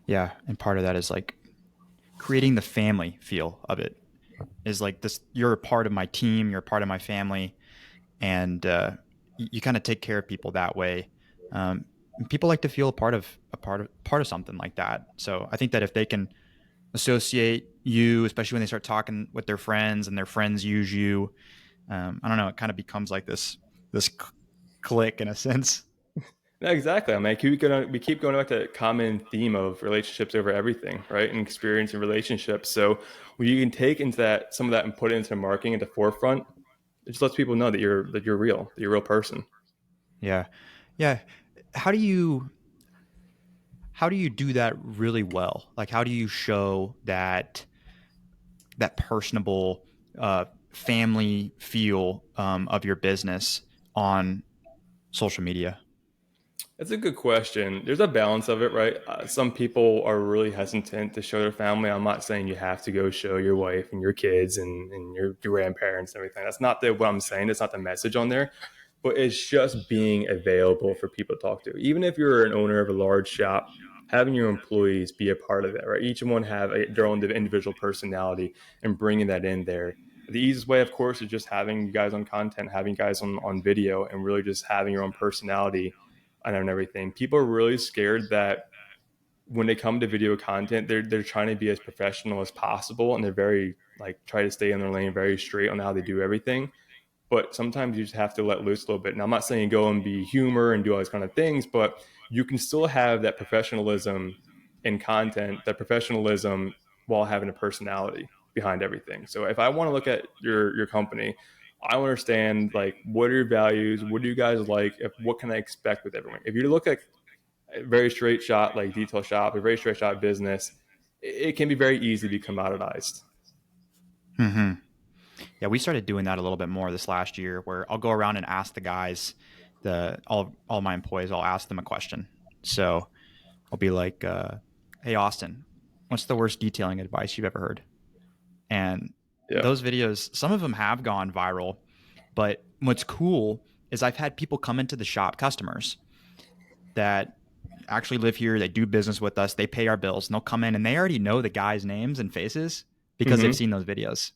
Yeah, and part of that is like creating the family feel of it. Is like this: you're a part of my team, you're a part of my family, and you kind of take care of people that way. And people like to feel a part of something like that. So I think that if they can associate you, especially when they start talking with their friends and their friends use you, I don't know, it kind of becomes like this click in a sense. No, exactly. I mean, we keep going back to that common theme of relationships over everything, right? And experience and relationships. So when you can take into that some of that and put it into marketing at the forefront, it just lets people know that you're real, that you're a real person. Yeah. Yeah. How do you how do you do that really well? Like how do you show that personable family feel of your business on social media? That's a good question. There's a balance of it, right? Some people are really hesitant to show their family. I'm not saying you have to go show your wife and your kids and your grandparents and everything. That's not what I'm saying. That's not the message on there. But it's just being available for people to talk to. Even if you're an owner of a large shop, having your employees be a part of that, right? Each one have their own individual personality and bringing that in there. The easiest way, of course, is just having you guys on content, having you guys on video, and really just having your own personality and everything. People are really scared that when they come to video content, they're trying to be as professional as possible, and they're very like try to stay in their lane, very straight on how they do everything. But sometimes you just have to let loose a little bit. And I'm not saying go and be humor and do all these kind of things, but you can still have that professionalism in content, that professionalism while having a personality behind everything. So if I want to look at your company, I understand like what are your values, what do you guys like, what can I expect with everyone. If you look at a very straight shot like detail shop, a very straight shot business, it can be very easy to be commoditized. Mm-hmm. Yeah, we started doing that a little bit more this last year, where I'll go around and ask the guys, the all my employees, I'll ask them a question. So I'll be like, "Hey, Austin, what's the worst detailing advice you've ever heard?" And Yeah. those videos, some of them have gone viral, but what's cool is I've had people come into the shop, customers that actually live here, they do business with us, they pay our bills, and they'll come in and they already know the guys' names and faces because they've Mm-hmm. seen those videos.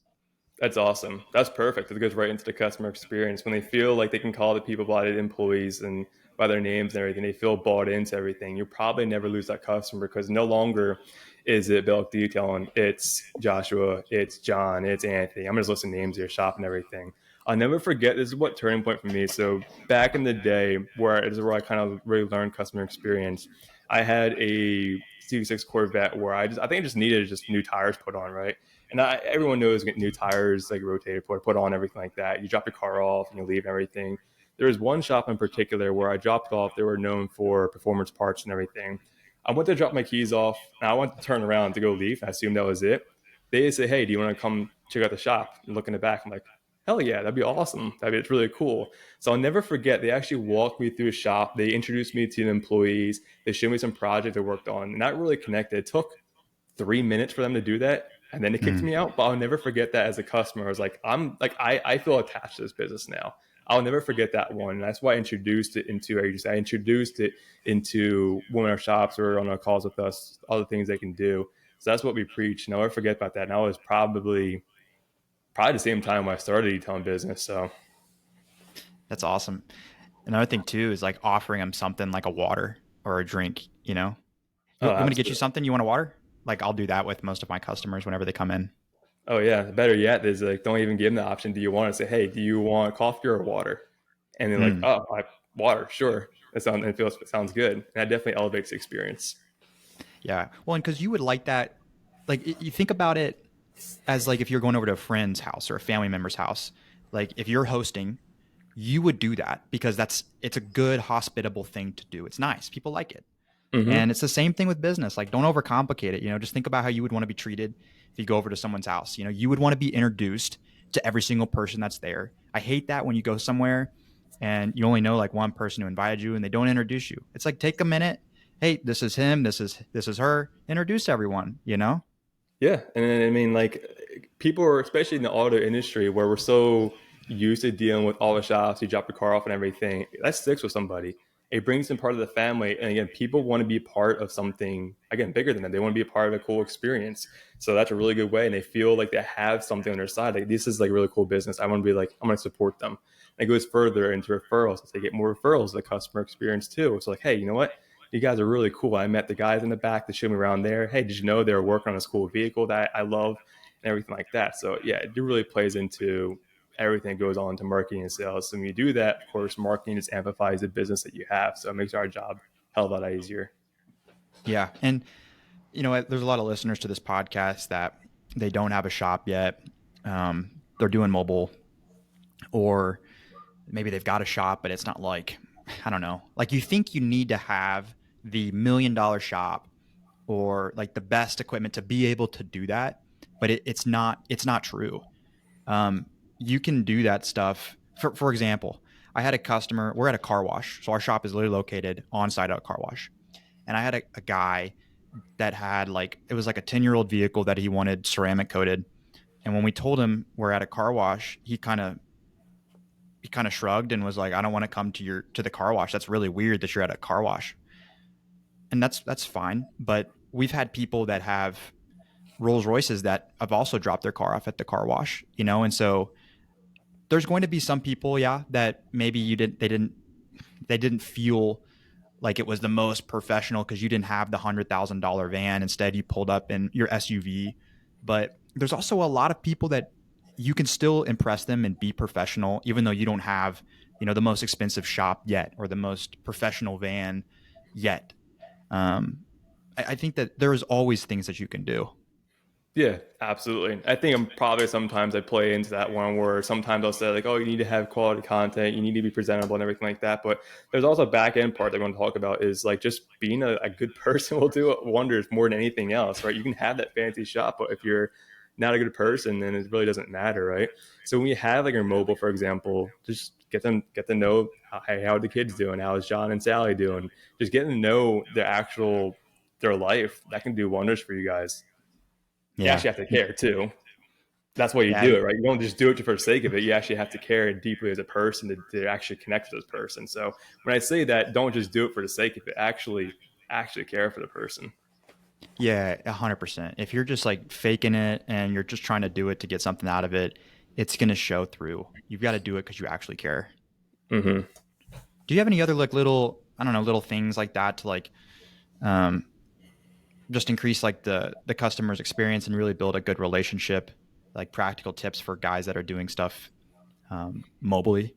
That's awesome. That's perfect. It goes right into the customer experience. When they feel like they can call the people-bodied employees and by their names and everything, they feel bought into everything. You probably never lose that customer because no longer is it Belk Detailing. It's Joshua, it's John, it's Anthony. I'm just listing names of your shop and everything. I'll never forget. This is what turning point for me. So back in the day, where this is where I kind of really learned customer experience. I had a C6 Corvette where I think I just needed just new tires put on, right? And everyone knows get new tires, like rotator put on everything like that. You drop your car off and you leave and everything. There was one shop in particular where I dropped it off. They were known for performance parts and everything. I went to drop my keys off and I went to turn around to go leave. I assumed that was it. They say, "Hey, do you want to come check out the shop and look in the back?" I'm like, "Hell yeah, that'd be awesome. It's really cool." So I'll never forget. They actually walked me through a shop. They introduced me to the employees. They showed me some projects they worked on, and that really connected. It took 3 minutes for them to do that. And then it kicked Mm, me out. But I'll never forget that as a customer. I was like, I feel attached to this business now. I'll never forget that one. And that's why I introduced it into I introduced it into when our shops or on our calls with us, all the things they can do. So that's what we preach. And I'll never forget about that. And I was probably the same time when I started e-tailing business. So that's awesome. Another thing too is like offering them something like a water or a drink. You oh, want me to get you absolutely. something? You want a water? Like I'll do that with most of my customers whenever they come in. Oh yeah. Better yet is like don't even give them the option. Do you want to say, hey, do you want coffee or water? And they're like, Mm, oh, water, sure. It sounds good. And that definitely elevates the experience. yeah. Well, and because you would like that, like you think about it as like if you're going over to a friend's house or a family member's house, like if you're hosting, you would do that because it's a good hospitable thing to do. It's nice. People like it. And Mm-hmm. it's the same thing with business. Like don't overcomplicate it. Just think about how you would want to be treated if you go over to someone's house. You would want to be introduced to every single person that's there. I hate that when you go somewhere and you only know like one person who invited you and they don't introduce you. It's like take a minute. Hey, this is him, this is her. Introduce everyone. Yeah, and I mean, like people are, especially in the auto industry, where we're so used to dealing with all the shops, you drop your car off and everything. That sticks with somebody. It brings them part of the family, and again, people want to be part of something again bigger than them. They want to be a part of a cool experience. So that's a really good way, and they feel like they have something on their side. Like this is like really cool business. I want to be like I'm going to support them. And it goes further into referrals. So they get more referrals, the customer experience too. It's like, hey, you know what? You guys are really cool. I met the guys in the back that showed me around there. Hey, did you know they were working on this cool vehicle that I love and everything like that? So yeah, it really plays into everything goes on to marketing and sales. So when you do that, of course, marketing just amplifies the business that you have. So it makes our job a hell of a lot easier. Yeah. And, there's a lot of listeners to this podcast that they don't have a shop yet. They're doing mobile, or maybe they've got a shop, but it's not like, I don't know, like you think you need to have the $1 million shop or like the best equipment to be able to do that. But it's not true. Um, you can do that stuff. For example, I had a customer, we're at a car wash. So our shop is literally located on site at a car wash. And I had a guy that had like, it was like a 10-year-old vehicle that he wanted ceramic coated. And when we told him we're at a car wash, he kind of shrugged and was like, I don't want to come to the car wash. That's really weird that you're at a car wash. And that's fine. But we've had people that have Rolls Royces that have also dropped their car off at the car wash, and so there's going to be some people, yeah, that maybe they didn't feel like it was the most professional because you didn't have the $100,000 van. Instead, you pulled up in your SUV. But there's also a lot of people that you can still impress them and be professional, even though you don't have, the most expensive shop yet or the most professional van yet. I think that there's always things that you can do. Yeah, absolutely. I think I'm probably sometimes I play into that one where sometimes I'll say like, oh, you need to have quality content, you need to be presentable and everything like that. But there's also a back end part that I want to talk about is like just being a good person will do wonders more than anything else, right? You can have that fancy shop, but if you're not a good person, then it really doesn't matter, right? So when you have like your mobile, for example, just get to know, hey, how are the kids doing? How is John and Sally doing? Just getting to know their life that can do wonders for you guys. You Yeah. actually have to care too. That's why you Yeah. do it, right? You don't just do it for the sake of it. You actually have to care deeply as a person to actually connect with this person. So when I say that, don't just do it for the sake of it. Actually care for the person. Yeah, 100%. If you're just like faking it and you're just trying to do it to get something out of it, it's going to show through. You've got to do it because you actually care. Mm-hmm. Do you have any other like little, I don't know, little things like that to like um, just increase like the customer's experience and really build a good relationship? Like practical tips for guys that are doing stuff mobily.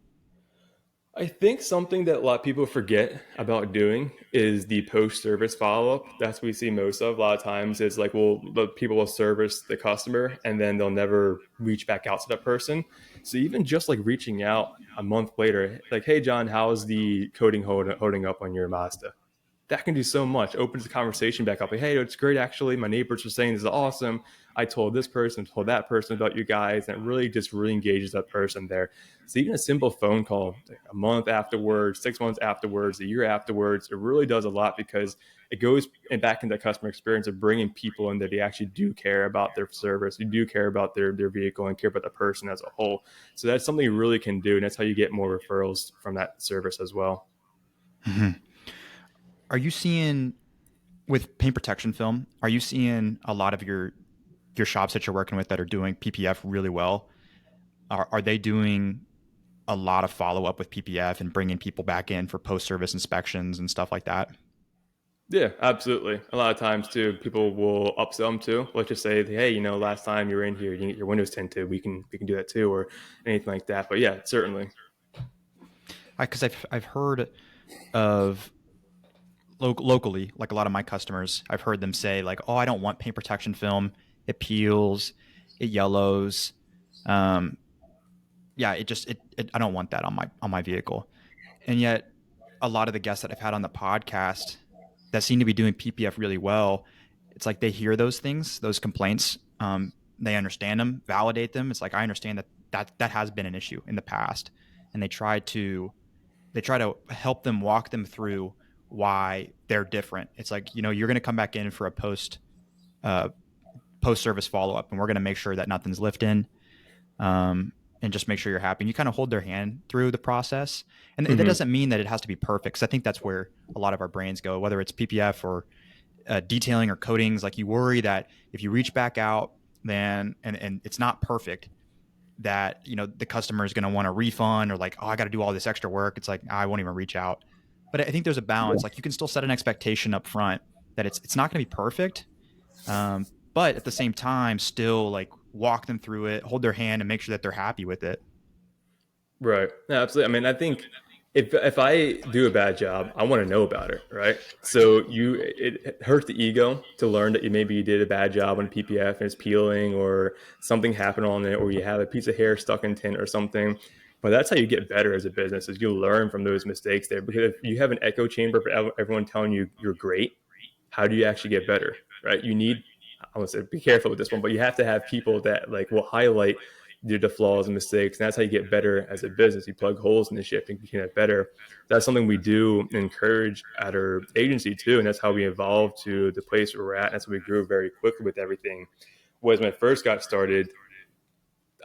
I think something that a lot of people forget about doing is the post-service follow-up. That's what we see most of a lot of times is like, well, the people will service the customer and then they'll never reach back out to that person. So even just like reaching out a month later, like, hey, John, how's the coating holding up on your Mazda? That can do so much. Opens the conversation back up. Like, hey, it's great. Actually, my neighbors were saying this is awesome. I told this person, told that person about you guys, and it really just really engages that person there. So even a simple phone call, like a month afterwards, 6 months afterwards, a year afterwards, it really does a lot because it goes back into the customer experience of bringing people in that they actually do care about their service, you do care about their vehicle, and care about the person as a whole. So that's something you really can do, and that's how you get more referrals from that service as well. Mhm. Are you seeing with paint protection film? Are you seeing a lot of your shops that you're working with that are doing PPF really well? Are they doing a lot of follow up with PPF and bringing people back in for post service inspections and stuff like that? Yeah, absolutely. A lot of times too, people will upsell them too. Let's just say, hey, last time you were in here, you get your windows tinted. We can do that too, or anything like that. But yeah, certainly. Because I've heard of locally, like a lot of my customers, I've heard them say like, "Oh, I don't want paint protection film. It peels, it yellows. Um, yeah, I don't want that on my vehicle." And yet, a lot of the guests that I've had on the podcast that seem to be doing PPF really well, it's like they hear those things, those complaints. They understand them, validate them. It's like I understand that has been an issue in the past, and they try to help them walk them through why they're different. It's like, you're going to come back in for a uh, post service follow up, and we're going to make sure that nothing's lifting, and just make sure you're happy. And you kind of hold their hand through the process, and that Hmm. doesn't mean that it has to be perfect. Because I think that's where a lot of our brains go, whether it's PPF or detailing or coatings. Like you worry that if you reach back out, then and it's not perfect, that the customer is going to want a refund or like, oh, I got to do all this extra work. It's like, I won't even reach out. But I think there's a balance. Like you can still set an expectation up front that it's not going to be perfect, but at the same time still like walk them through it, hold their hand, and make sure that they're happy with it. Right. Yeah, absolutely. I mean, I think if I do a bad job, I want to know about it, right? So it hurts the ego to learn that you did a bad job on PPF and it's peeling or something happened on it or you have a piece of hair stuck in tint or something. But that's how you get better as a business is you learn from those mistakes there. Because if you have an echo chamber for everyone telling you you're great, how do you actually get better, right? You need, I want to say, be careful with this one, but you have to have people that like will highlight the flaws and mistakes. And that's how you get better as a business. You plug holes in the ship and you can get better. That's something we do and encourage at our agency too. And that's how we evolved to the place where we're at. And that's how we grew very quickly with everything. Was when I first got started,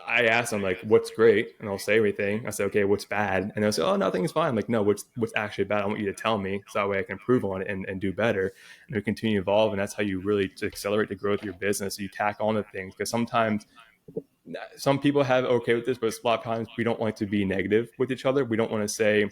I asked them like, "What's great?" And I'll say everything. I say, "Okay, what's bad?" And they'll say, "Oh, nothing's fine." I'm like, "No, what's actually bad? I want you to tell me so that way I can improve on it and do better." And we continue to evolve, and that's how you really accelerate the growth of your business. So you tack on the things because sometimes some people have okay with this, but a lot of times we don't like to be negative with each other. We don't want to say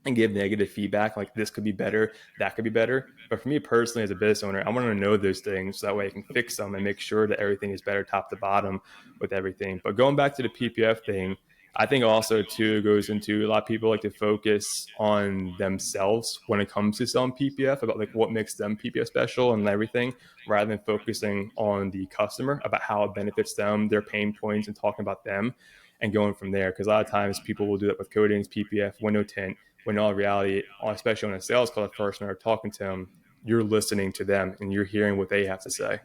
and give negative feedback like this could be better, that could be better. But for me personally, as a business owner, I want to know those things so that way I can fix them and make sure that everything is better top to bottom with everything. But going back to the PPF thing, I think also too goes into a lot of people like to focus on themselves when it comes to selling PPF about like what makes them PPF special and everything, rather than focusing on the customer about how it benefits them, their pain points, and talking about them and going from there. Because a lot of times people will do that with coatings, PPF, window tint, when in all reality, especially on a sales call, the person or talking to them, you're listening to them and you're hearing what they have to say.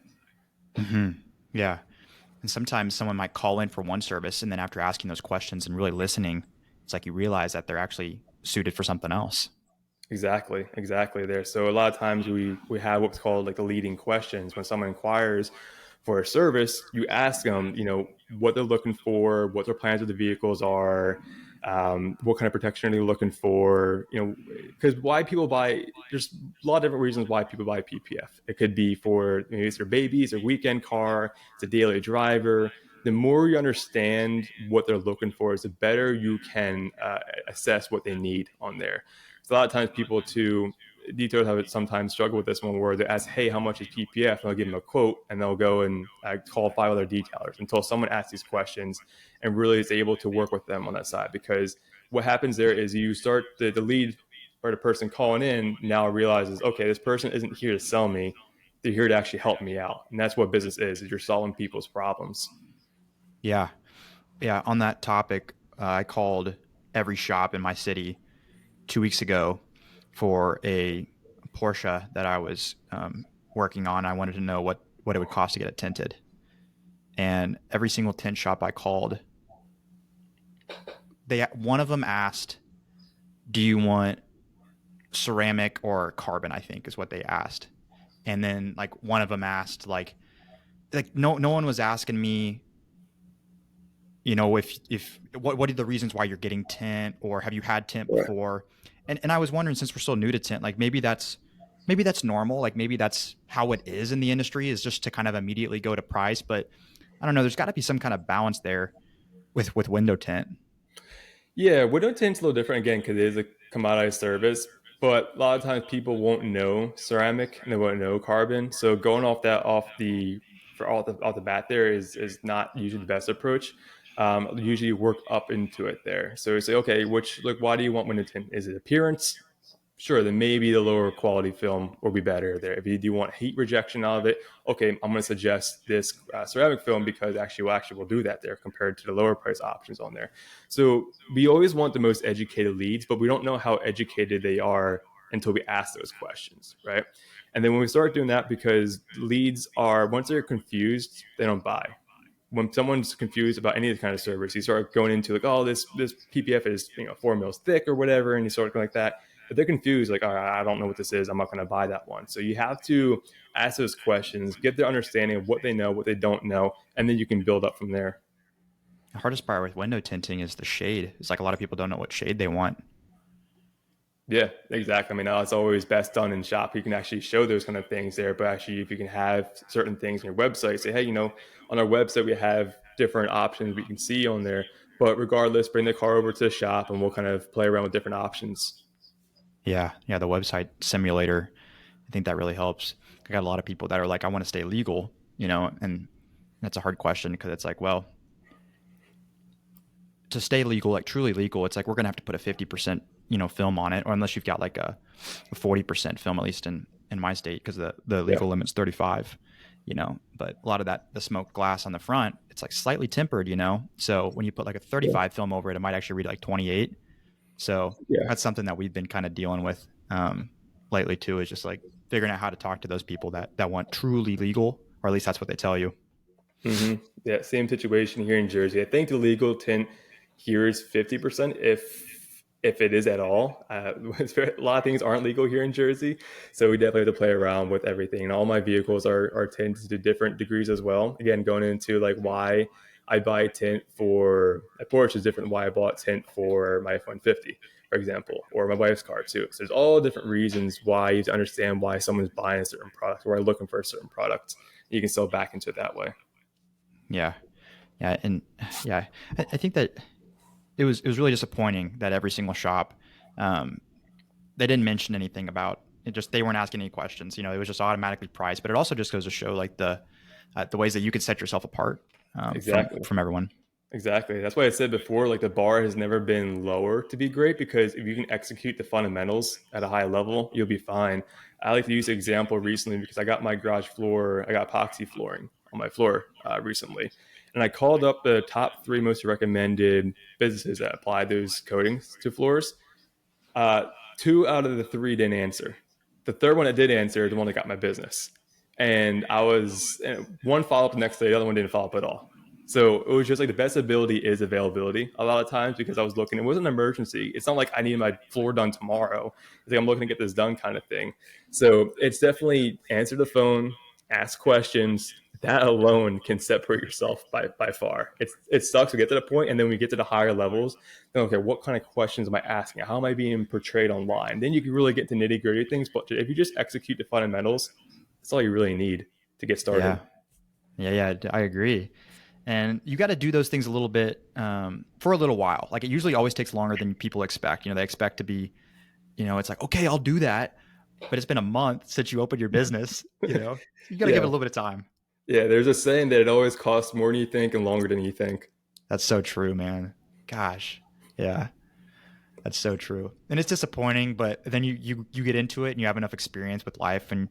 Hmm. Yeah. And sometimes someone might call in for one service, and then after asking those questions and really listening, it's like you realize that they're actually suited for something else. Exactly there. So a lot of times we have what's called like the leading questions. When someone inquires for a service, you ask them, what they're looking for, what their plans with the vehicles are, what kind of protection are they looking for, because why people buy, there's a lot of different reasons why people buy PPF. It could be for maybe it's their babies, a weekend car, it's a daily driver. The more you understand what they're looking for, is the better you can assess what they need on there. So a lot of times people too, detailers have sometimes struggle with this one where they ask, "Hey, how much is PPF?" And they'll give them a quote, and they'll go and call 5 other detailers until someone asks these questions and really is able to work with them on that side. Because what happens there is you start the lead or the person calling in now realizes, okay, this person isn't here to sell me; they're here to actually help me out, and that's what business is you're solving people's problems. Yeah. Yeah. On that topic, I called every shop in my city 2 weeks ago for a Porsche that I was working on. I wanted to know what it would cost to get it tinted. And every single tint shop I called, one of them asked, "Do you want ceramic or carbon?" I think is what they asked. And then like one of them asked no one was asking me, if what are the reasons why you're getting tint, or have you had tint Right. before? And I was wondering, since we're still new to tint, like maybe that's normal, like maybe that's how it is in the industry, is just to kind of immediately go to price. But I don't know, there's got to be some kind of balance there with window tint. Yeah, window tint's a little different again because it is a commoditized service. But a lot of times people won't know ceramic and they won't know carbon. So going off the bat there is not usually the best approach. Usually work up into it there. So you say, okay, why do you want window tint? Is it appearance? Sure, then maybe the lower quality film will be better there. If you do want heat rejection out of it, okay, I'm going to suggest this ceramic film because actually will do that there compared to the lower price options on there. So we always want the most educated leads, but we don't know how educated they are until we ask those questions, right? And then when we start doing that, because leads are once they're confused, they don't buy. When someone's confused about any kind of service, you start going into like, oh, this PPF is 4 mils thick or whatever, and you start going like that. If they're confused, like, all right, I don't know what this is, I'm not going to buy that one. So you have to ask those questions, get their understanding of what they know, what they don't know, and then you can build up from there. The hardest part with window tinting is the shade. It's like a lot of people don't know what shade they want. Yeah, exactly. I mean, it's always best done in shop. You can actually show those kind of things there, but actually, if you can have certain things on your website, say, hey, on our website we have different options we can see on there. But regardless, bring the car over to the shop, and we'll kind of play around with different options. Yeah, yeah, the website simulator, I think that really helps. I got a lot of people that are like, I want to stay legal, and that's a hard question because it's like, well, to stay legal, like truly legal, it's like we're gonna have to put a 50%, film on it, or unless you've got like a 40% film, at least in my state, because the Yeah. legal limit's 35. But a lot of that, the smoked glass on the front, it's like slightly tempered. So when you put like a Yeah. 35 film over it, it might actually read like 28. So Yeah. that's something that we've been kind of dealing with lately too, is just like figuring out how to talk to those people that want truly legal, or at least that's what they tell you. Yeah, same situation here in Jersey. I think the legal tint here is 50%, if it is at all. A lot of things aren't legal here in Jersey, so we definitely have to play around with everything. And all my vehicles are tinted to different degrees as well. Again, going into like why I buy tint for a Porsche is different than why I bought tint for my F-150, for example, or my wife's car too. So there's all different reasons why you have to understand why someone's buying a certain product or looking for a certain product. You can still back into it that way. Yeah, yeah, and yeah, I think that it was really disappointing that every single shop, um, they didn't mention anything about it. Just they weren't asking any questions. It was just automatically priced. But it also just goes to show like the ways that you could set yourself apart from Exactly. from everyone. Exactly. That's why I said before, like the bar has never been lower to be great, because if you can execute the fundamentals at a high level, you'll be fine. I like to use an example recently because I got my garage floor, I got epoxy flooring on my floor recently. And I called up the top three most recommended businesses that apply those coatings to floors. Uh, Two out of the three didn't answer. The third one that did answer is the one that got my business. And one follow up the next day, the other one didn't follow up at all. So it was just like the best ability is availability a lot of times, because I was looking, it wasn't an emergency. It's not like I need my floor done tomorrow. It's like I'm looking to get this done kind of thing. So it's definitely answer the phone, ask questions. That alone can separate yourself by far. It sucks to get to the point, and then we get to the higher levels. Then, okay, what kind of questions am I asking? How am I being portrayed online? Then you can really get to nitty gritty things. But if you just execute the fundamentals, that's all you really need to get started. Yeah, yeah, I agree. And you got to do those things a little bit for a little while. Like it usually always takes longer than people expect. They expect to be, it's like, okay, I'll do that, but it's been a month since you opened your business. You got to give it Yeah. a little bit of time. Yeah. There's a saying that it always costs more than you think and longer than you think. That's so true, man. Gosh, yeah, that's so true. And it's disappointing, but then you get into it and you have enough experience with life, and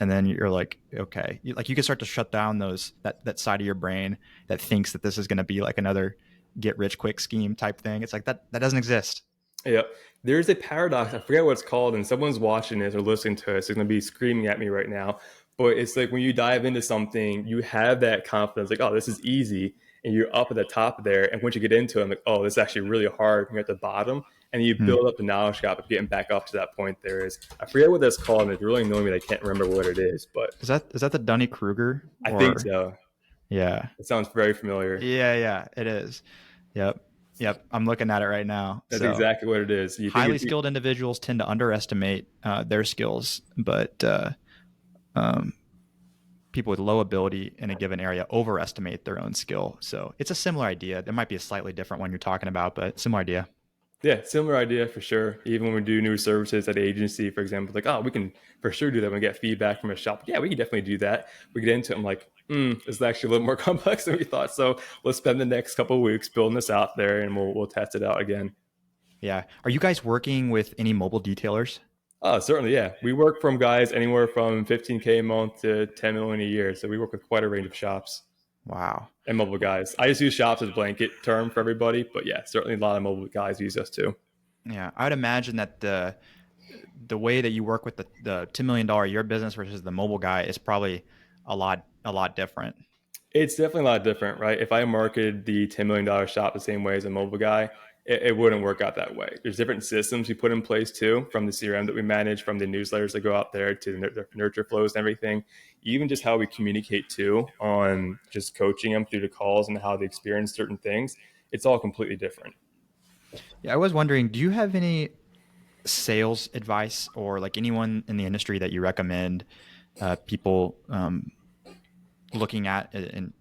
then you're like, okay, like you can start to shut down that side of your brain that thinks that this is going to be like another get rich quick scheme type thing. It's like that doesn't exist. Yeah. There's a paradox. I forget what it's called, and someone's watching this or listening to us. They're going to be screaming at me right now. But it's like when you dive into something, you have that confidence, like, oh, this is easy. And you're up at the top there. And once you get into it, I'm like, oh, this is actually really hard when you're at the bottom. And you Hmm. build up the knowledge gap of getting back up to that point. I forget what that's called. And it's really annoying me that I can't remember what it is, but Is that the Dunning Kruger I think or so. yeah, It sounds very familiar. yeah, it is. Yep, yep. I'm looking at it right now. That's So exactly what it is. You think highly it's, skilled individuals tend to underestimate their skills, but um, people with low ability in a given area overestimate their own skill. So it's a similar idea. There might be a slightly different one you're talking about, but similar idea. yeah, similar idea for sure. Even when we do new services at agency, for example, like, oh, we can for sure do that when we get feedback from a shop. Yeah, we can definitely do that. We get into it, I'm like, this is actually a little more complex than we thought. So let's spend the next couple of weeks building this out there, and we'll test it out again. Yeah. Are you guys working with any mobile detailers? Oh, certainly, yeah. We work from guys anywhere from 15K a month to 10 million a year. So we work with quite a range of shops Wow. and mobile guys. I just use shops as a blanket term for everybody, but yeah, certainly a lot of mobile guys use us too. Yeah. I would imagine that the way that you work with the $10 million a year business versus the mobile guy is probably a lot different. It's definitely a lot different, right? If I marketed the $10 million shop the same way as a mobile guy, it wouldn't work out that way. There's different systems we put in place too, from the CRM that we manage, from the newsletters that go out there to the nurture flows and everything, even just how we communicate too on just coaching them through the calls and how they experience certain things. It's all completely different. Yeah. I was wondering, do you have any sales advice or like anyone in the industry that you recommend people looking at and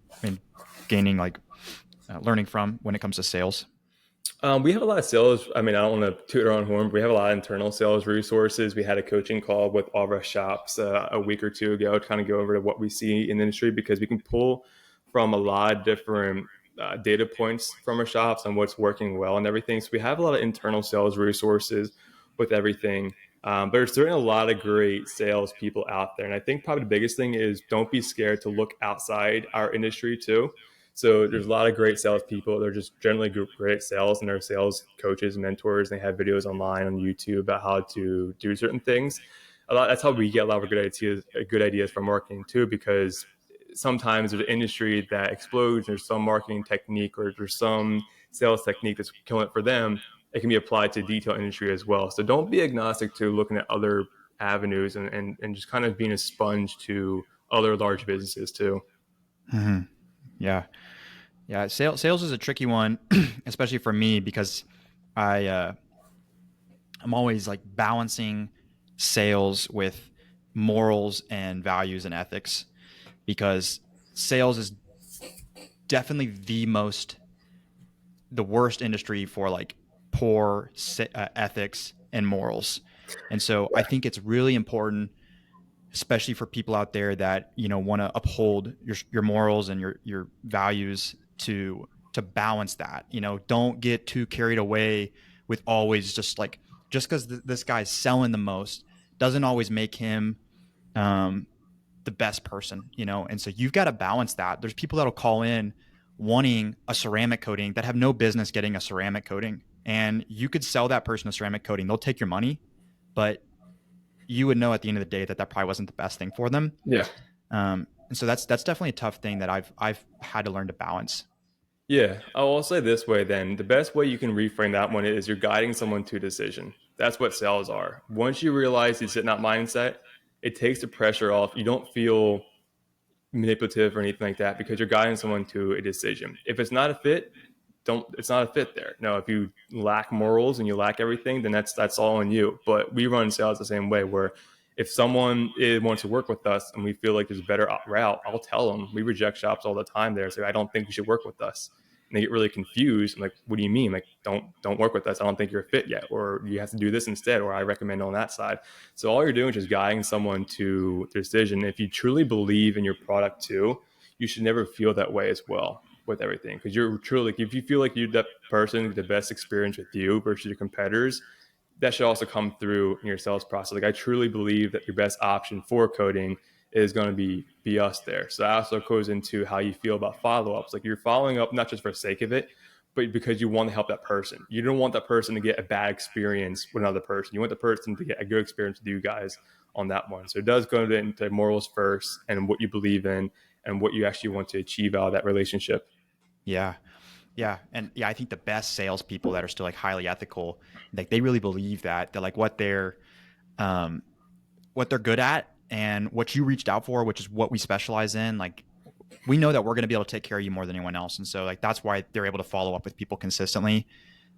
gaining like learning from when it comes to sales? We have a lot of sales. I mean, I don't want to toot our own horn, but we have a lot of internal sales resources. We had a coaching call with all of our shops a week or two ago to kind of go over to what we see in the industry, because we can pull from a lot of different data points from our shops on what's working well and everything. So we have a lot of internal sales resources with everything. But there's certainly a lot of great sales people out there. And I think probably the biggest thing is don't be scared to look outside our industry too. So there's a lot of great salespeople. They're just generally great at sales, and they're sales coaches, mentors. And they have videos online on YouTube about how to do certain things. That's how we get a lot of good ideas from marketing too, because sometimes there's an industry that explodes. There's some marketing technique or there's some sales technique that's killing it for them. It can be applied to detail industry as well. So don't be agnostic to looking at other avenues and just kind of being a sponge to other large businesses too. Mm-hmm. Yeah. Yeah. Sales is a tricky one, especially for me because I, I'm always like balancing sales with morals and values and ethics because sales is definitely the worst industry for like poor ethics and morals. And so I think it's really important, especially for people out there that, want to uphold your morals and your values to balance that. Don't get too carried away with always just because this guy's selling the most doesn't always make him um, the best person, and so you've got to balance that. There's people that'll call in wanting a ceramic coating that have no business getting a ceramic coating, and you could sell that person a ceramic coating. They'll take your money, but you would know at the end of the day that probably wasn't the best thing for them. Yeah. And so that's definitely a tough thing that I've had to learn to balance. Yeah, I'll say this way then. The best way you can reframe that one is you're guiding someone to a decision. That's what sales are. Once you realize you sit in that mindset, it takes the pressure off. You don't feel manipulative or anything like that because you're guiding someone to a decision. If it's not a fit, don't it's not a fit there. No, if you lack morals and you lack everything, then that's all on you. But we run sales the same way where if someone wants to work with us and we feel like there's a better route, I'll tell them. We reject shops all the time there. So I don't think you should work with us. And they get really confused. I'm like, what do you mean? Like, don't work with us. I don't think you're a fit yet. Or you have to do this instead. Or I recommend on that side. So all you're doing is just guiding someone to their decision. If you truly believe in your product too, you should never feel that way as well with everything. Because you're truly, if you feel like you're that person with the best experience with you versus your competitors, that should also come through in your sales process. Like I truly believe that your best option for coding is going to be us there. So that also goes into how you feel about follow-ups. Like you're following up not just for the sake of it, but because you want to help that person. You don't want that person to get a bad experience with another person. You want the person to get a good experience with you guys on that one. So it does go into morals first and what you believe in and what you actually want to achieve out of that relationship. Yeah. Yeah. And yeah, I think the best salespeople that are still like highly ethical, like they really believe that like um, what they're good at and what you reached out for, which is what we specialize in. Like we know that we're going to be able to take care of you more than anyone else. And so like, that's why they're able to follow up with people consistently.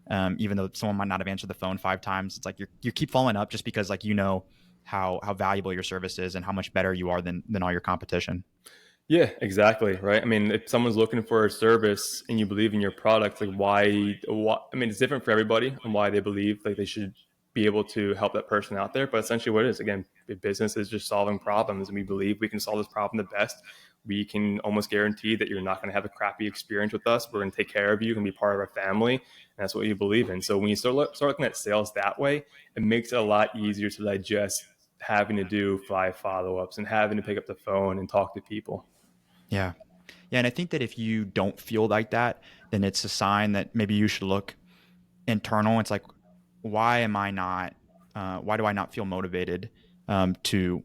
Even though someone might not have answered the phone 5 times, it's like you keep following up just because like, how valuable your service is and how much better you are than all your competition. Yeah, exactly. Right. I mean, if someone's looking for a service and you believe in your product, like why, I mean, it's different for everybody and why they believe like they should be able to help that person out there. But essentially what it is, again, business is just solving problems. And we believe we can solve this problem the best. We can almost guarantee that you're not going to have a crappy experience with us. We're going to take care of you. You're going to be part of our family. And that's what you believe in. So when you start looking at sales that way, it makes it a lot easier to digest having to do 5 follow-ups and having to pick up the phone and talk to people. Yeah. Yeah. And I think that if you don't feel like that, then it's a sign that maybe you should look internal. It's like, why am I not, why do I not feel motivated to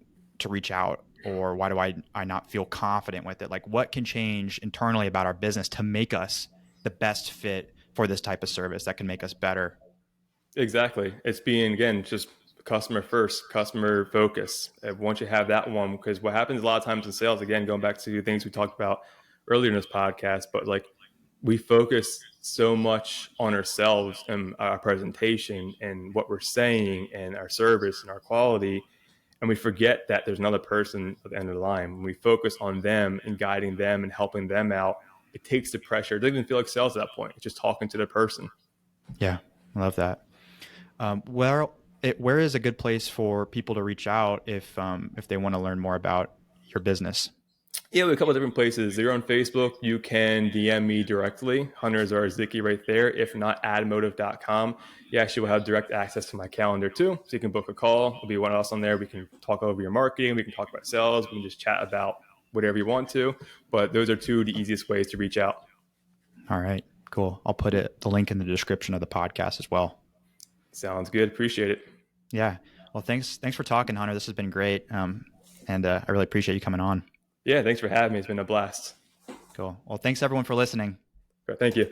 reach out? Or why do I not feel confident with it? Like what can change internally about our business to make us the best fit for this type of service that can make us better? Exactly. It's being, again, just customer first, customer focus. Once you have that one, because what happens a lot of times in sales, again, going back to things we talked about earlier in this podcast, but like we focus so much on ourselves and our presentation and what we're saying and our service and our quality. And we forget that there's another person at the end of the line. When we focus on them and guiding them and helping them out, it takes the pressure. It doesn't even feel like sales at that point. It's just talking to the person. Yeah. I love that. Where is a good place for people to reach out if they want to learn more about your business? Yeah, we have a couple of different places. You're on Facebook. You can DM me directly, Hunter Zarzycki right there. If not, AdMotive.com. You actually will have direct access to my calendar too. So you can book a call. There'll be one else on there. We can talk over your marketing. We can talk about sales. We can just chat about whatever you want to. But those are two of the easiest ways to reach out. All right, cool. I'll put the link in the description of the podcast as well. Sounds good. Appreciate it. Yeah. Well, thanks for talking, Hunter. This has been great. And I really appreciate you coming on. Yeah, thanks for having me. It's been a blast. Cool. Well, thanks everyone for listening. Thank you.